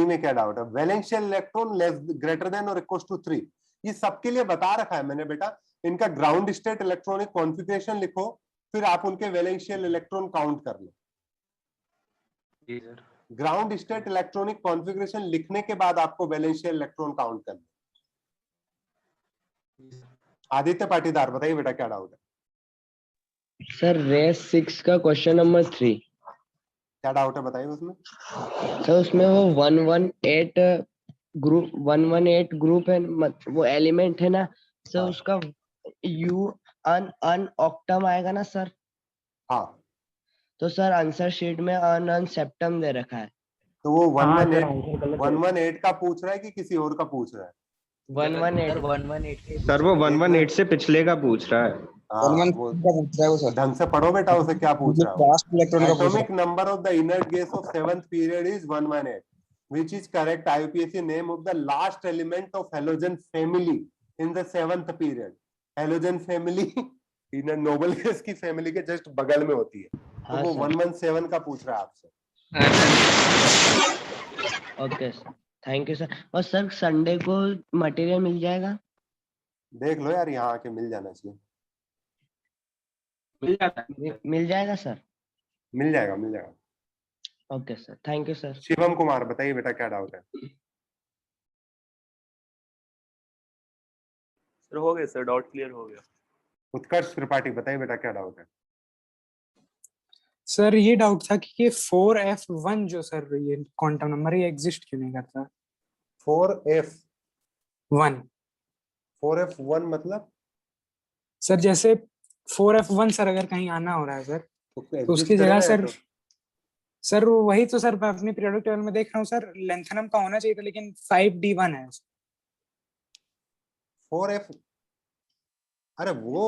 में क्या डाउट है? वैलेंशियल इलेक्ट्रॉन लेस ग्रेटर देन और इक्वल टू 3। ये सबके लिए बता रखा है मैंने बेटा। इनका ग्राउंड स्टेट इलेक्ट्रॉनिक कॉन्फ़िगरेशन लिखो, फिर आप उनके वैलेंशियल इलेक्ट्रॉन काउंट कर लो। ग्राउंड स्टेट इलेक्ट्रॉनिक कॉन्फ़िगरेशन लिखने के बाद आपको वैलेंशियल इलेक्ट्रॉन काउंट करना। आदित्य पाटीदार बताइए बेटा क्या डाउट है? सर रेस 6 का क्वेश्चन नंबर 3 क्या डाउट है बताइए उसमें। सर उसमें वो 118 ग्रुप है, वो एलिमेंट है ना सर। उसका यू अन ऑक्टम आएगा ना सर? हाँ। तो सर आंसर शीट में अन सेप्टम दे रखा है। तो वो 118 का पूछ रहा है कि किसी और का पूछ रहा है? 118 सर वो 118 से पिछले का पूछ रहा है। ढंग से पढ़ो बेटा, उसे क्या पूछ रहा है। Atomic number of the inert gas off 7th period is 118, which is correct IUPAC name of the last element of halogen family in the 7th period. Halogen family in noble gas की family के just बगल में होती है। तो वो 117 का पूछ रहा है आपसे। Okay sir, thank you sir. और सर संडे को मटेरियल मिल जाएगा? देख लो यार, यहाँ आके मिल जाना चाहिए। मिल जाएगा सर? मिल जाएगा। Okay sir, thank you sir. Shivam Kumar बताइए बेटा क्या डाउट है? सर हो गया सर, डाउट क्लियर हो गया। उत्कर्ष त्रिपाठी बताइए बेटा क्या डाउट है? सर ये डाउट था कि 4F1 जो सर ये क्वांटम नंबर ये एग्जिस्ट क्यों नहीं करता? 4F1 मतलब? सर जैसे 4F1 सर अगर कहीं आना हो रहा है सर तो exist उसकी जगह करेगा सर सर वही तो सर मैं अपनी पीरियोडिक टेबल में देख रहा हूँ सर लेंथनम का होना चाहिए था लेकिन 5D1 है 4F, अरे वो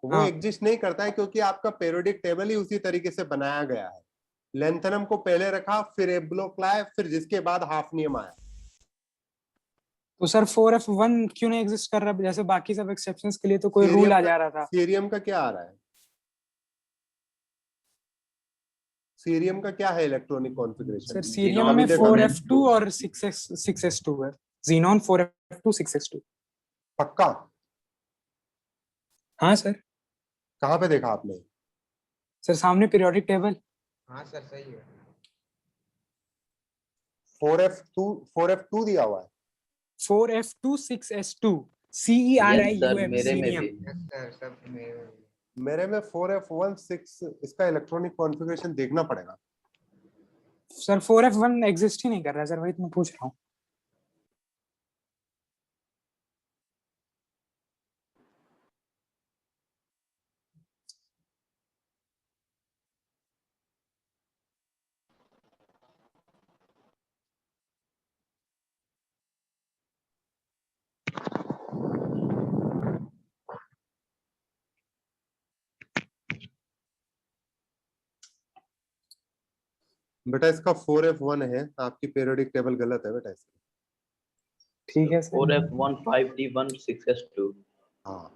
हाँ। एग्जिस्ट नहीं करता है क्योंकि आपका पीरियोडिक टेबल ही उसी तरीके से बनाया गया है। लेंथनम को पहले रखा, फिर एफ ब्लॉक लाए, फिर जिसके बाद हाफनियम आया। तो सर 4F1 क्यों नहीं एग्जिस्ट कर रहा जैसे बाकी सब एक्सेप्शंस के लिए तो कोई रूल आ जा रहा था। सीरियम का क्या आ रहा है? सीरियम का क्या है इलेक्ट्रॉनिक कॉन्फ़िगरेशन? सर सीरियम में 4F2 और 6S2 है। Xenon 4F2 6S2। पक्का? हाँ सर। कहाँ पे देखा आपने? सर सामने पीरियोडिक टेबल। हाँ सर सही है। 4F2 दिया हुआ है। 4F2 6S2 CERIUM मेरे में भी। मेरे में 4F1 6, इसका इलेक्ट्रॉनिक कॉन्फ़िगरेशन देखना पड़ेगा। सर 4F1 एग्जिस्ट ही नहीं कर रहा सर, वही तो मैं पूछ रहा हूँ। बेटा इसका 4F1 है, आपकी पीरियोडिक टेबल गलत है बेटा इसकी। ठीक है सर। 4F1 5D1 6S2। हाँ,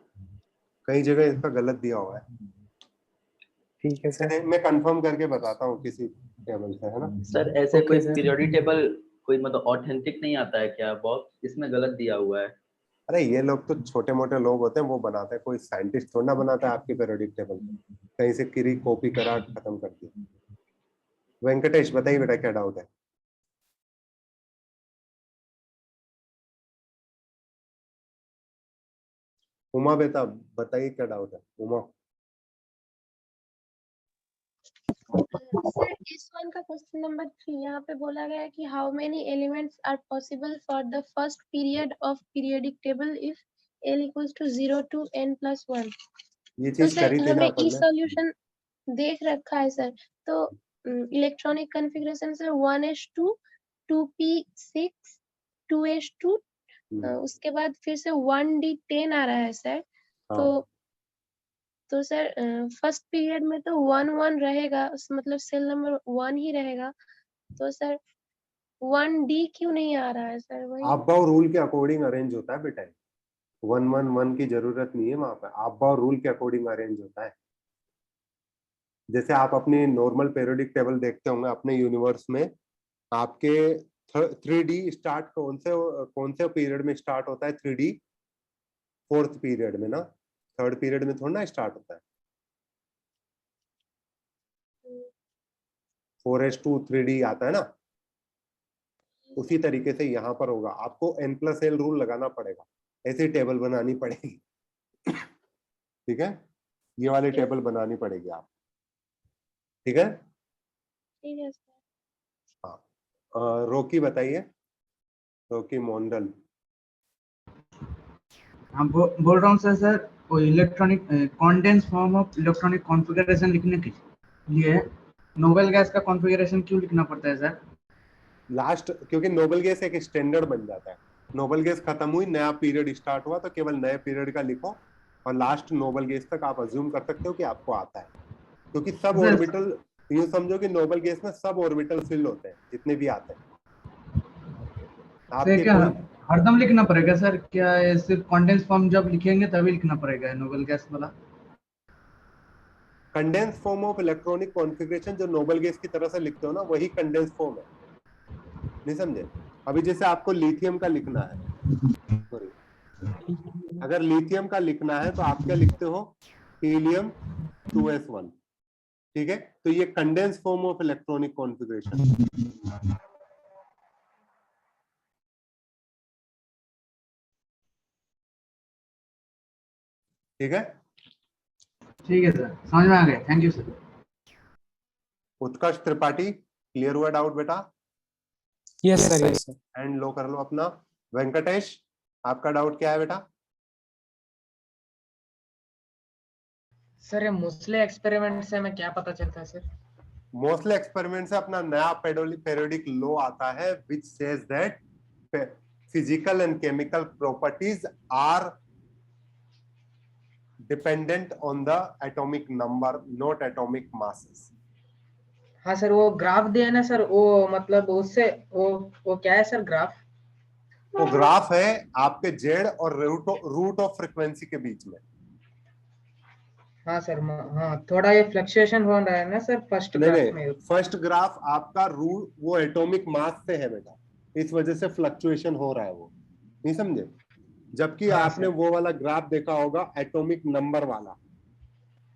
कई जगह इसका गलत दिया हुआ है। ठीक है सर। मैं कंफर्म करके बताता हूँ किसी टेबल से, है ना? सर ऐसे कोई पीरियोडिक टेबल कोई मतलब ऑथेंटिक नहीं आता है क्या? बॉक्स इसमें गलत दिया हुआ है। अरे ये लोग तो छोटे मोटे लोग होते हैं, वो बनाते हैं, कोई साइंटिस्ट थोड़ा ना बनाता है आपकी पीरियोडिक टेबल। कहीं से किरी कॉपी करा खत्म कर दी। वेंकटेश बताइए बेटा क्या डाउट है? उमा बेटा बताइए क्या डाउट है? उमा। सर इस वन का क्वेश्चन नंबर 3 यहाँ पे बोला गया है कि how many elements are possible for the first period of periodic table if L equals to 0 to n+1। ये तो चीज सर करी थी ना हमें अपन ई ने। सॉल्यूशन देख रखा है सर, तो electronic configuration sir 1s2 2p6 2s2 उसके बाद फिर से 1d10 आ रहा है सर। तो सर फर्स्ट पीरियड में तो 1 1 रहेगा, मतलब सेल नंबर 1 ही रहेगा, तो सर 1d क्यों नहीं आ रहा है सर? वही आब्बाओ रूल के अकॉर्डिंग अरेंज होता है बेटा। 1 1 1 की जरूरत नहीं है वहां पे, आब्बाओ रूल के अकॉर्डिंग अरेंज होता है। जैसे आप अपनी नॉर्मल पीरियोडिक टेबल देखते होंगे अपने यूनिवर्स में, आपके 3D स्टार्ट कौन से पीरियड में स्टार्ट होता है? 3D फोर्थ पीरियड में ना, थर्ड पीरियड में थोड़ा ना स्टार्ट होता है। 4s2 3D आता है ना, उसी तरीके से यहाँ पर होगा। आपको n+l रूल लगाना पड़ेगा, ऐसी टेबल बनानी पड़ेगी। ठीक है, ये वाली टेबल बनानी पड़ेगी आप। ठीक है? ठीक है सर। हाँ, रोकी बताइए, रोकी मोंडल। हाँ बोल रहा हूँ सर वो electronic condense form of electronic configuration लिखने के लिए नोबल गैस का कॉन्फ़िगरेशन क्यों लिखना पड़ता है सर? लास्ट, क्योंकि नोबल गैस एक स्टैंडर्ड बन जाता है। नोबल गैस खत्म हुई, नया पीरियड स्टार्ट हुआ, तो केवल नए पीरियड का लिखो और लास्ट नोबल गैस तक आप अज्यूम कर सकते हो कि आपको आता है, क्योंकि सब ऑर्बिटल, यूं समझो कि नोबल गैस में सब ऑर्बिटल फिल होते हैं जितने भी आते हैं। आपके क्या हरदम लिखना पड़ेगा सर? क्या सिर्फ कंडेंस फॉर्म जब लिखेंगे तभी लिखना पड़ेगा नोबल गैस वाला? Condense form of electronic configuration जो नोबल गैस की तरह से लिखते हो ना, वही कंडेंस फॉर्म है। नहीं समझे? अभी जैसे आपको लिथियम का लिखना है, सॉरी, अगर लिथियम का लिखना है तो आप क्या लिखते हो? Helium 2s1। ठीक है, तो ये condense form of electronic configuration. ठीक है? ठीक है सर, समझ में आ गया, thank you sir. Utkarsh Tripathi, clear हुआ डाउट बेटा? Yes sir, yes sir. Hand low कर लो अपना। वेंकटेश, आपका डाउट क्या है बेटा? सर ये मोस्टली एक्सपेरिमेंट से हमें क्या पता चलता है सर? मोस्टली एक्सपेरिमेंट से अपना नया पेरियोडिक लॉ आता है which says that physical and chemical properties are dependent on the atomic number, not atomic masses. हाँ सर, वो ग्राफ दिया ना सर, वो मतलब उससे वो क्या है सर ग्राफ? वो ग्राफ है आपके जेड और रूट ऑफ फ्रीक्वेंसी के बीच में। हाँ सर, हाँ थोड़ा ये फ्लक्चुएशन हो रहा है ना सर फर्स्ट ग्राफ में। फर्स्ट ग्राफ आपका रूट वो एटॉमिक मास से है बेटा, इस वजह से फ्लक्चुएशन हो रहा है, वो नहीं समझे? जबकि हाँ आपने वो वाला ग्राफ देखा होगा एटॉमिक नंबर वाला।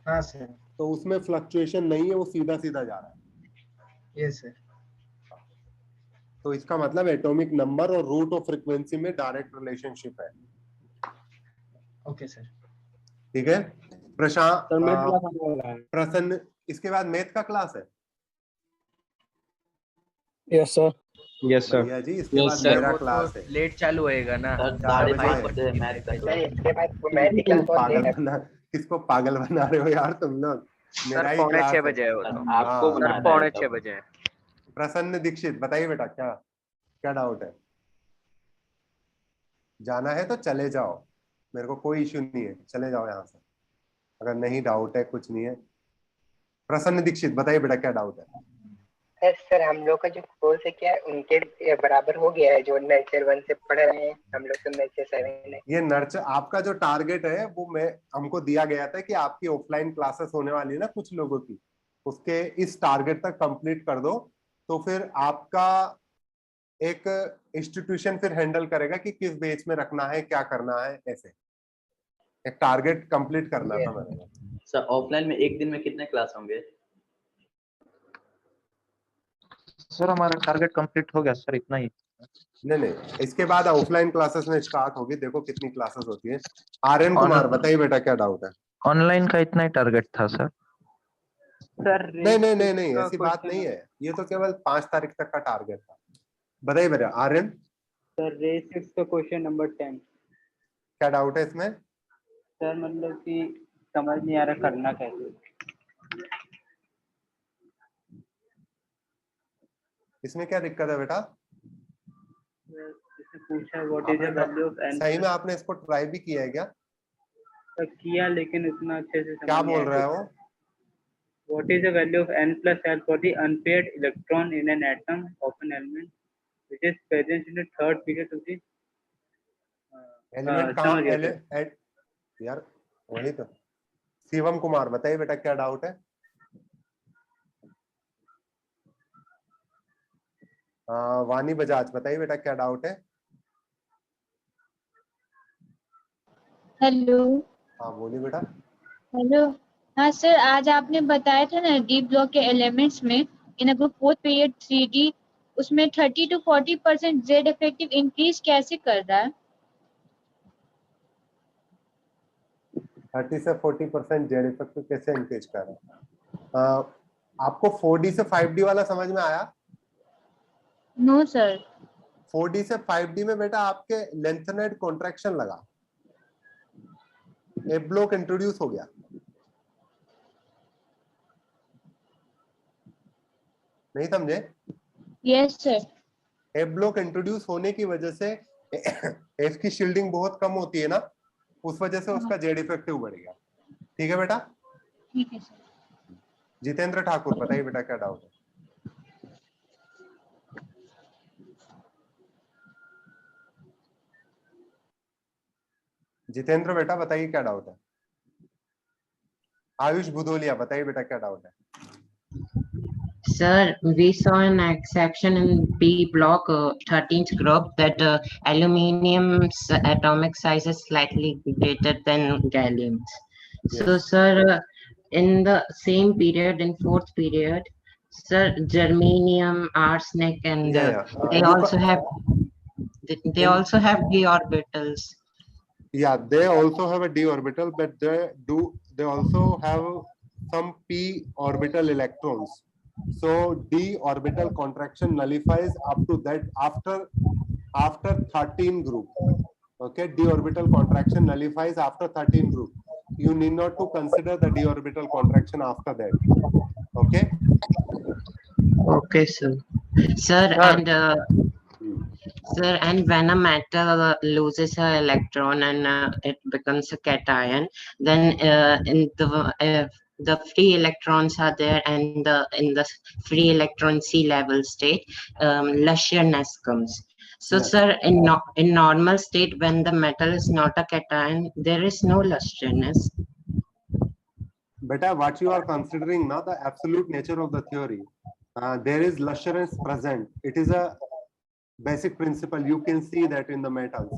हाँ सर। तो उसमें फ्लक्चुएशन नहीं है, वो सीधा सीधा जा रहा है। Yes sir. तो इसका मतलब एटॉमिक नंबर और रूट ऑफ फ्रीक्वेंसी में डायरेक्ट रिलेशनशिप है। Okay sir. ठीक है प्रशांत, प्रसन्न, इसके बाद मैथ का क्लास है। Yes sir. Yes sir. भैया जी इसके बाद मेरा क्लास है। लेट चालू होएगा ना, किसको पागल बना रहे हो यार तुम लोग? मेरा ही पौने क्लास 6 है। बजे है वो तो। आपको पौने 6 बजे है। प्रसन्न दीक्षित बताइए बेटा, क्या क्या डाउट है? जाना है तो चले जाओ, मेरे को कोई इश्यू नहीं है, चले जाओ यहाँ से अगर नहीं डाउट है, कुछ नहीं है। प्रसन्न दीक्षित बताइए बेटा क्या डाउट है? सर हम लोग का जो कोर्स है क्या उनके बराबर हो गया है जो नर्चर 1 से पढ़ रहे हैं, हम लोग तो नर्चर 7 है। ये नर्चर आपका जो टारगेट है वो हमको दिया गया था कि आपकी ऑफलाइन क्लासेस होने वाली है ना कुछ लोगों की, उसके इस टारगेट तक कंप्लीट कर दो, तो फिर आपका एक इंस्टीट्यूशन फिर हैंडल करेगा कि किस बेच में रखना है, क्या करना है, ऐसे एक टारगेट कंप्लीट करना था मैंने। सर ऑफलाइन में एक दिन में कितने क्लास होंगे? सर हमारा टारगेट कंप्लीट हो गया सर, इतना ही। नहीं, इसके बाद ऑफलाइन क्लासेस में स्टार्ट होगी, देखो कितनी क्लासेस होती है। आर्यन कुमार बताइए बेटा क्या डाउट है? ऑनलाइन का इतना ही टारगेट था सर। सर नहीं ऐसी बात नहीं है, ये तो केवल 5 तारीख तक का टारगेट था। बताइए बेटा आर्यन। सर रे 6 का क्वेश्चन नंबर 10। क्या डाउट है इसमें? सर मतलब कि समझ नहीं आ रहा करना कैसे। इसमें क्या दिक्कत है बेटा? इसने पूछा what is the value of n। सही में आपने इसको ट्राई भी किया है क्या? सर किया लेकिन उतना अच्छे से समझ क्या नहीं बोल आया। रहा है वो? What is the value of n plus l for the unpaired electron in an atom of an element which is present in the third period of the element कहाँ यार वही तो। शिवम कुमार बताइए बेटा क्या डाउट है? वानी बजाज बताइए बेटा क्या डाउट है? हेलो। हाँ बोलिए बेटा। हेलो। हाँ सर, आज आपने बताया था ना डी ब्लॉक के एलिमेंट्स में इन a group 4th period 3D उसमें 30 to 40% जेड इफेक्टिव इंक्रीज कैसे कर रहा है? 30 से 40% जेड इफेक्टिव कैसे इंक्रीज कर रहा है? आपको 4D से 5D वाला समझ में आया? No sir. 4D से 5D में बेटा आपके लेंथेनाइड कॉन्ट्रैक्शन लगा, ए ब्लॉक इंट्रोड्यूस हो गया, नहीं समझे? Yes sir. A block introduce होने की वजह से एफ की शील्डिंग बहुत कम होती है ना, उस वजह से उसका जेड इफेक्टिव बढ़ गया। ठीक है बेटा? ठीक है सर। जितेंद्र ठाकुर बताइए बेटा क्या डाउट है? जितेंद्र बेटा बताइए क्या डाउट है? आयुष भुदोलिया बताइए बेटा क्या डाउट है? Sir, we saw an exception in B block 13th group that aluminium's atomic size is slightly greater than gallium's. So, sir, in the same period, in 4th period, sir, germanium, arsenic, and they also have d orbitals. Yeah, they also have a d orbital, but they also have some p orbital electrons. So d orbital contraction nullifies up to that after 13 group. Okay, d orbital contraction nullifies after 13 group. you need not to consider the d orbital contraction after that. Okay. Okay, sir. Sir, and when a metal loses an electron and it becomes a cation, then in the free electrons are there, and in the free electron C level state, lushness comes. So, Yes. sir, in normal state, when the metal is not a cation, there is no lushness. Beta, what you are considering now, the absolute nature of the theory, there is lushness present. It is a basic principle. You can see that in the metals.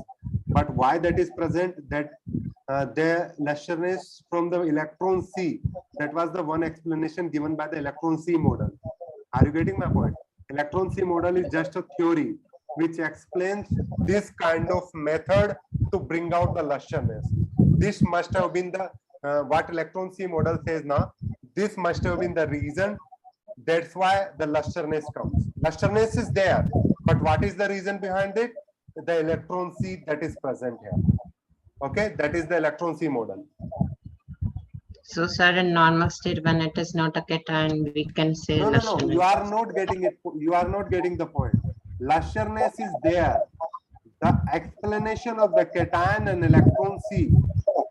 But why that is present? That the lushness from the electron C, that was the one explanation given by the electron C model. Are you getting my point? Electron C model is just a theory which explains this kind of method to bring out the lushness. This must have been the what electron C model says now. This must have been the reason. That's why the lushness comes. Lushness is there, but what is the reason behind it? The electron C that is present here. Okay, that is the electron C model. So, sir, in normal state, when it is not a cation, we can say No, lushness. you are not getting it. You are not getting the point. Lushness is there. The explanation of the cation and electron C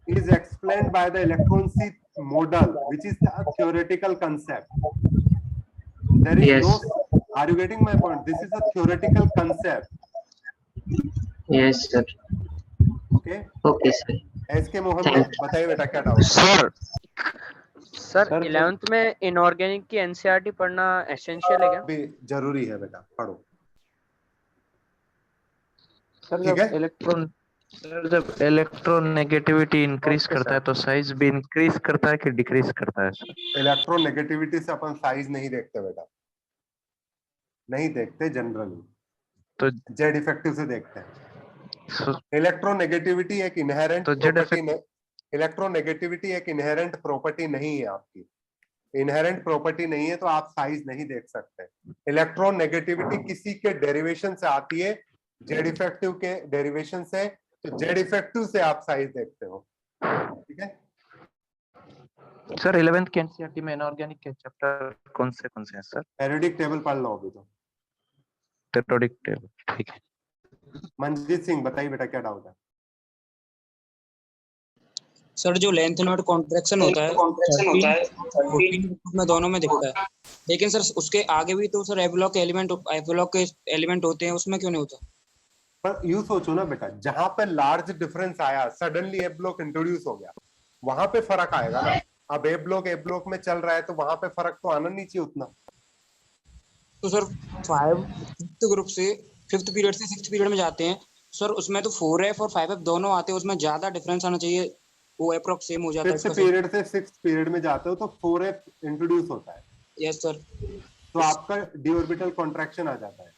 is explained by the electron C model, which is a theoretical concept. There is Yes. no. Are you getting my point? This is a theoretical concept. Yes, sir. Okay. Okay, sir. SK Mohammad बताइए बेटा क्या doubt? Sir 11th में inorganic की NCERT पढ़ना essential है क्या? भी जरूरी है बेटा, पढ़ो। सर ठीक है? जब इलेक्ट्रॉन नेगेटिविटी इंक्रीज करता है तो साइज भी इंक्रीज करता है कि डिक्रीज करता है? इलेक्ट्रॉन नेगेटिविटी से अपन साइज नहीं देखते बेटा, नहीं देखते जनरली, तो जेड इफेक्टिव से देखते हैं। इलेक्ट्रोनेगेटिविटी एक इनहेरेंट प्रॉपर्टी नहीं, इलेक्ट्रोनेगेटिविटी एक इनहेरेंट प्रॉपर्टी नहीं है आपकी। इनहेरेंट प्रॉपर्टी नहीं है तो आप साइज नहीं देख सकते। इलेक्ट्रॉन नेगेटिविटी किसी के डेरिवेशन से आती है, जेड इफेक्टिव के डेरिवेशन से, तो जेड इफेक्टिव से आप साइज देखते हो। ठीक है सर 11th के एनसीईआरटी में इनऑर्गेनिक के चैप्टर कौन से हैं सर? पेरियोडिक टेबल पढ़ लो अभी तो। पेरियोडिक टेबल, ठीक है। मंजीत सिंह बताइए बेटा क्या डाउट है? सर जो लेंथ नोट कॉन्ट्रैक्शन होता है 14 में दोनों में दिखता है, लेकिन सर उसके आगे भी तो सर ए ब्लॉक के एलिमेंट होते हैं, उसमें क्यों नहीं होता? पर यूं सोचो ना बेटा, जहां पे लार्ज डिफरेंस आया, सडनली ए ब्लॉक इंट्रोड्यूस हो गया, वहां पे फर्क आएगा ना। अब ए ब्लॉक में चल रहा है तो वहां पे फर्क तो आना नहीं चाहिए उतना। तो सर 5th ग्रुप से 5th पीरियड से 6th पीरियड में जाते हैं सर, उसमें तो 4f और 5f दोनों आते हैं, उसमें ज्यादा डिफरेंस आना चाहिए, वो अप्रॉक्स सेम हो जाता है। 5th पीरियड से 6th पीरियड में जाते हो तो 4f इंट्रोड्यूस होता है। Yes sir. तो आपका डी ऑर्बिटल कॉन्ट्रैक्शन आ जाता है,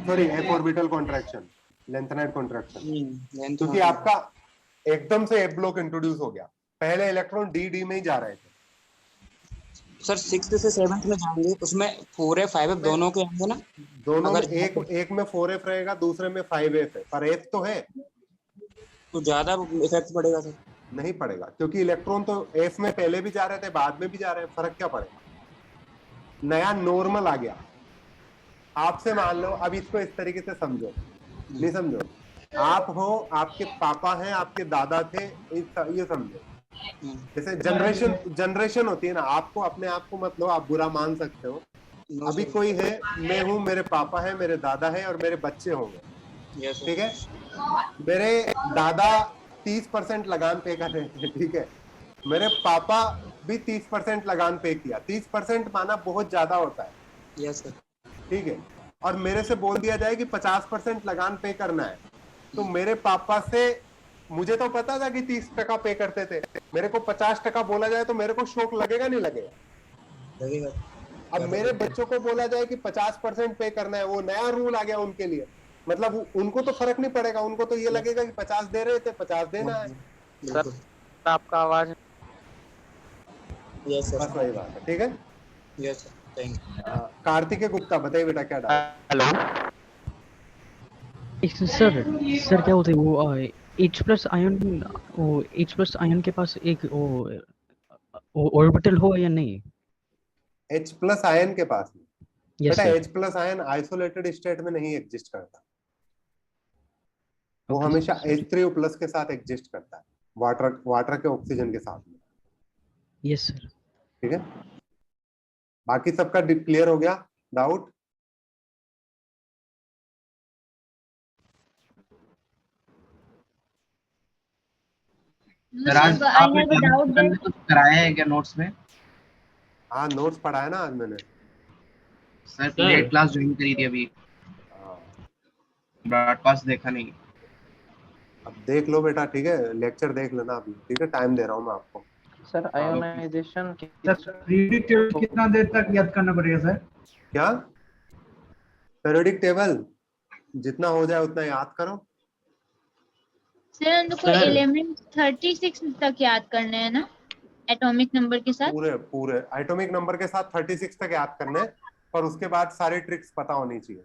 sorry F orbital contraction, lanthanide contraction, क्योंकि आपका एकदम से एफ ब्लॉक इंट्रोड्यूस हो गया। पहले इलेक्ट्रॉन डी में ही जा रहे थे सर। 6th से 7th में जाएंगे, उसमें 4f 5f दोनों के आएंगे ना? दोनों में एक में 4f रहेगा, दूसरे में 5f है, पर f तो है, तो ज्यादा इफेक्ट पड़ेगा सर? नहीं पड़ेगा, क्योंकि इलेक्ट्रॉन तो f में पहले भी जा रहे थे, बाद में भी जा रहे हैं, फर्क क्या पड़ेगा? नया नॉर्मल आ गया। आपसे मान लो, अब इसको इस तरीके से समझो, नहीं समझो, आप हो, आपके पापा हैं, आपके दादा थे, ये समझो। जैसे जनरेशन होती है ना, आपको अपने आप को मत लो, आप बुरा मान सकते हो। अभी कोई है, मैं हूँ, मेरे पापा है, मेरे दादा है और मेरे बच्चे होंगे, ठीक है? मेरे दादा 30% लगान पे कर रहे थे, ठीक है? मेरे पापा भी 30% लगान पे किया। 30% माना बहुत ज्यादा होता है, यस सर, ठीक है? और मेरे से बोल दिया जाए कि 50% लगान पे करना है, तो मेरे पापा से, मुझे तो पता था कि 30% पे करते थे, मेरे को 50% बोला जाए तो मेरे को शौक लगेगा नहीं लगेगा? लगेगा। अब मेरे बच्चों को बोला जाए कि 50% पे करना है, वो नया रूल आ गया उनके लिए, मतलब उनको तो फर्क नहीं पड़ेगा, उनको तो ये लगेगा कि 50 दे रहे थे, 50 देना है। सर आपका आवाज। यस सर, बस वही बात है, ठीक है? Yes sir, thank you. Kartikeya Gupta बताइए बेटा क्या डाल? हेलो सर, क्या बोलते हैं वो H प्लस आयन, वो H प्लस आयन के पास एक वो ऑर्बिटल हो या नहीं? H प्लस आयन के पास में Yes, बेटा sir. H plus ion isolated state में नहीं एग्जिस्ट करता, वो Okay, हमेशा sir. H3O प्लस के साथ एग्जिस्ट करता है, वाटर के ऑक्सीजन के साथ में। Yes, sir. ठीक है, बाकी सबका क्लियर हो गया doubt? No, sir, I have a doubt that कराया है क्या नोट्स में? हाँ नोट्स पढ़ा है ना आज मैंने। सर लेट क्लास ज्वाइन करी थी अभी, ब्रॉडकास्ट देखा नहीं। अब देख लो बेटा, ठीक है, लेक्चर देख लेना अभी, ठीक है, टाइम दे रहा हूँ मैं आपको। Sir ionisation sir periodic table कितना देर तक याद करना पड़ेगा सर? क्या पीरियोडिक टेबल जितना हो जाए उतना याद करो। सर हम लोग को Sir. एलिमेंट 36 तक याद करने हैं ना, एटॉमिक नंबर के साथ? पूरे एटॉमिक नंबर के साथ 36 तक याद करने, पर उसके बाद सारी ट्रिक्स पता होनी चाहिए।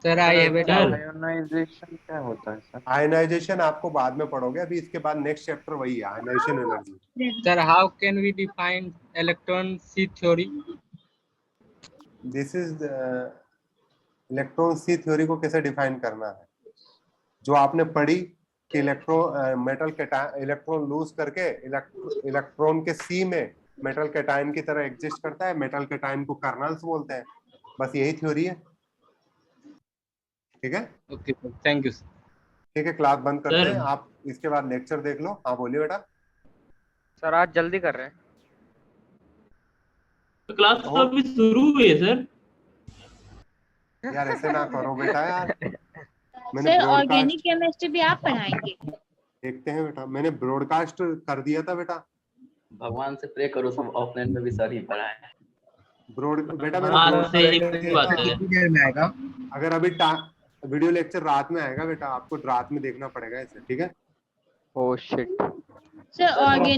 Sir I have a doubt. Ionisation क्या होता है सर? आयनाइजेशन आपको बाद में पढ़ोगे, अभी इसके बाद नेक्स्ट चैप्टर वही है, ionisation energy. Sir how can we define electron sea theory? This is electron sea theory को कैसे डिफाइन करना है, जो आपने पढ़ी कि इलेक्ट्रॉन लूज करके इलेक्ट्रॉन के सी में मेटल कैटायन की तरह एग्जिस्ट करता है, मेटल कैटायन को कर्नल्स बोलते हैं, बस यही थ्योरी है। ठीक है, ओके सर, थैंक यू। ठीक है, क्लास बंद करते Sir. हैं, आप इसके बाद लेक्चर देख लो। हाँ बोलिए बेटा। सर आज जल्दी कर रहे हैं। क्लास तो अभी शुरू हुई है सर। यार ऐसे ना करो बेटा यार, मैंने सर ब्रॉडकास्ट ऑर्गेनिक केमिस्ट्री भी आप पढ़ाएंगे? देखते हैं बेटा, मैंने ब्रॉडकास्ट कर दिया था बेटा। भगवान से प्रे करो सब ऑफलाइन में भी सर ही पढ़ाए। बेटा मैंने हाँ, broadcast सही कर दिया बात था। है। कितनी देर में आएगा? अगर अभी वीडियो लेक्चर रात में आएगा बेटा, आपको रात में देखना पड़ेगा इसे, ठीक है? Oh shit. Sir organic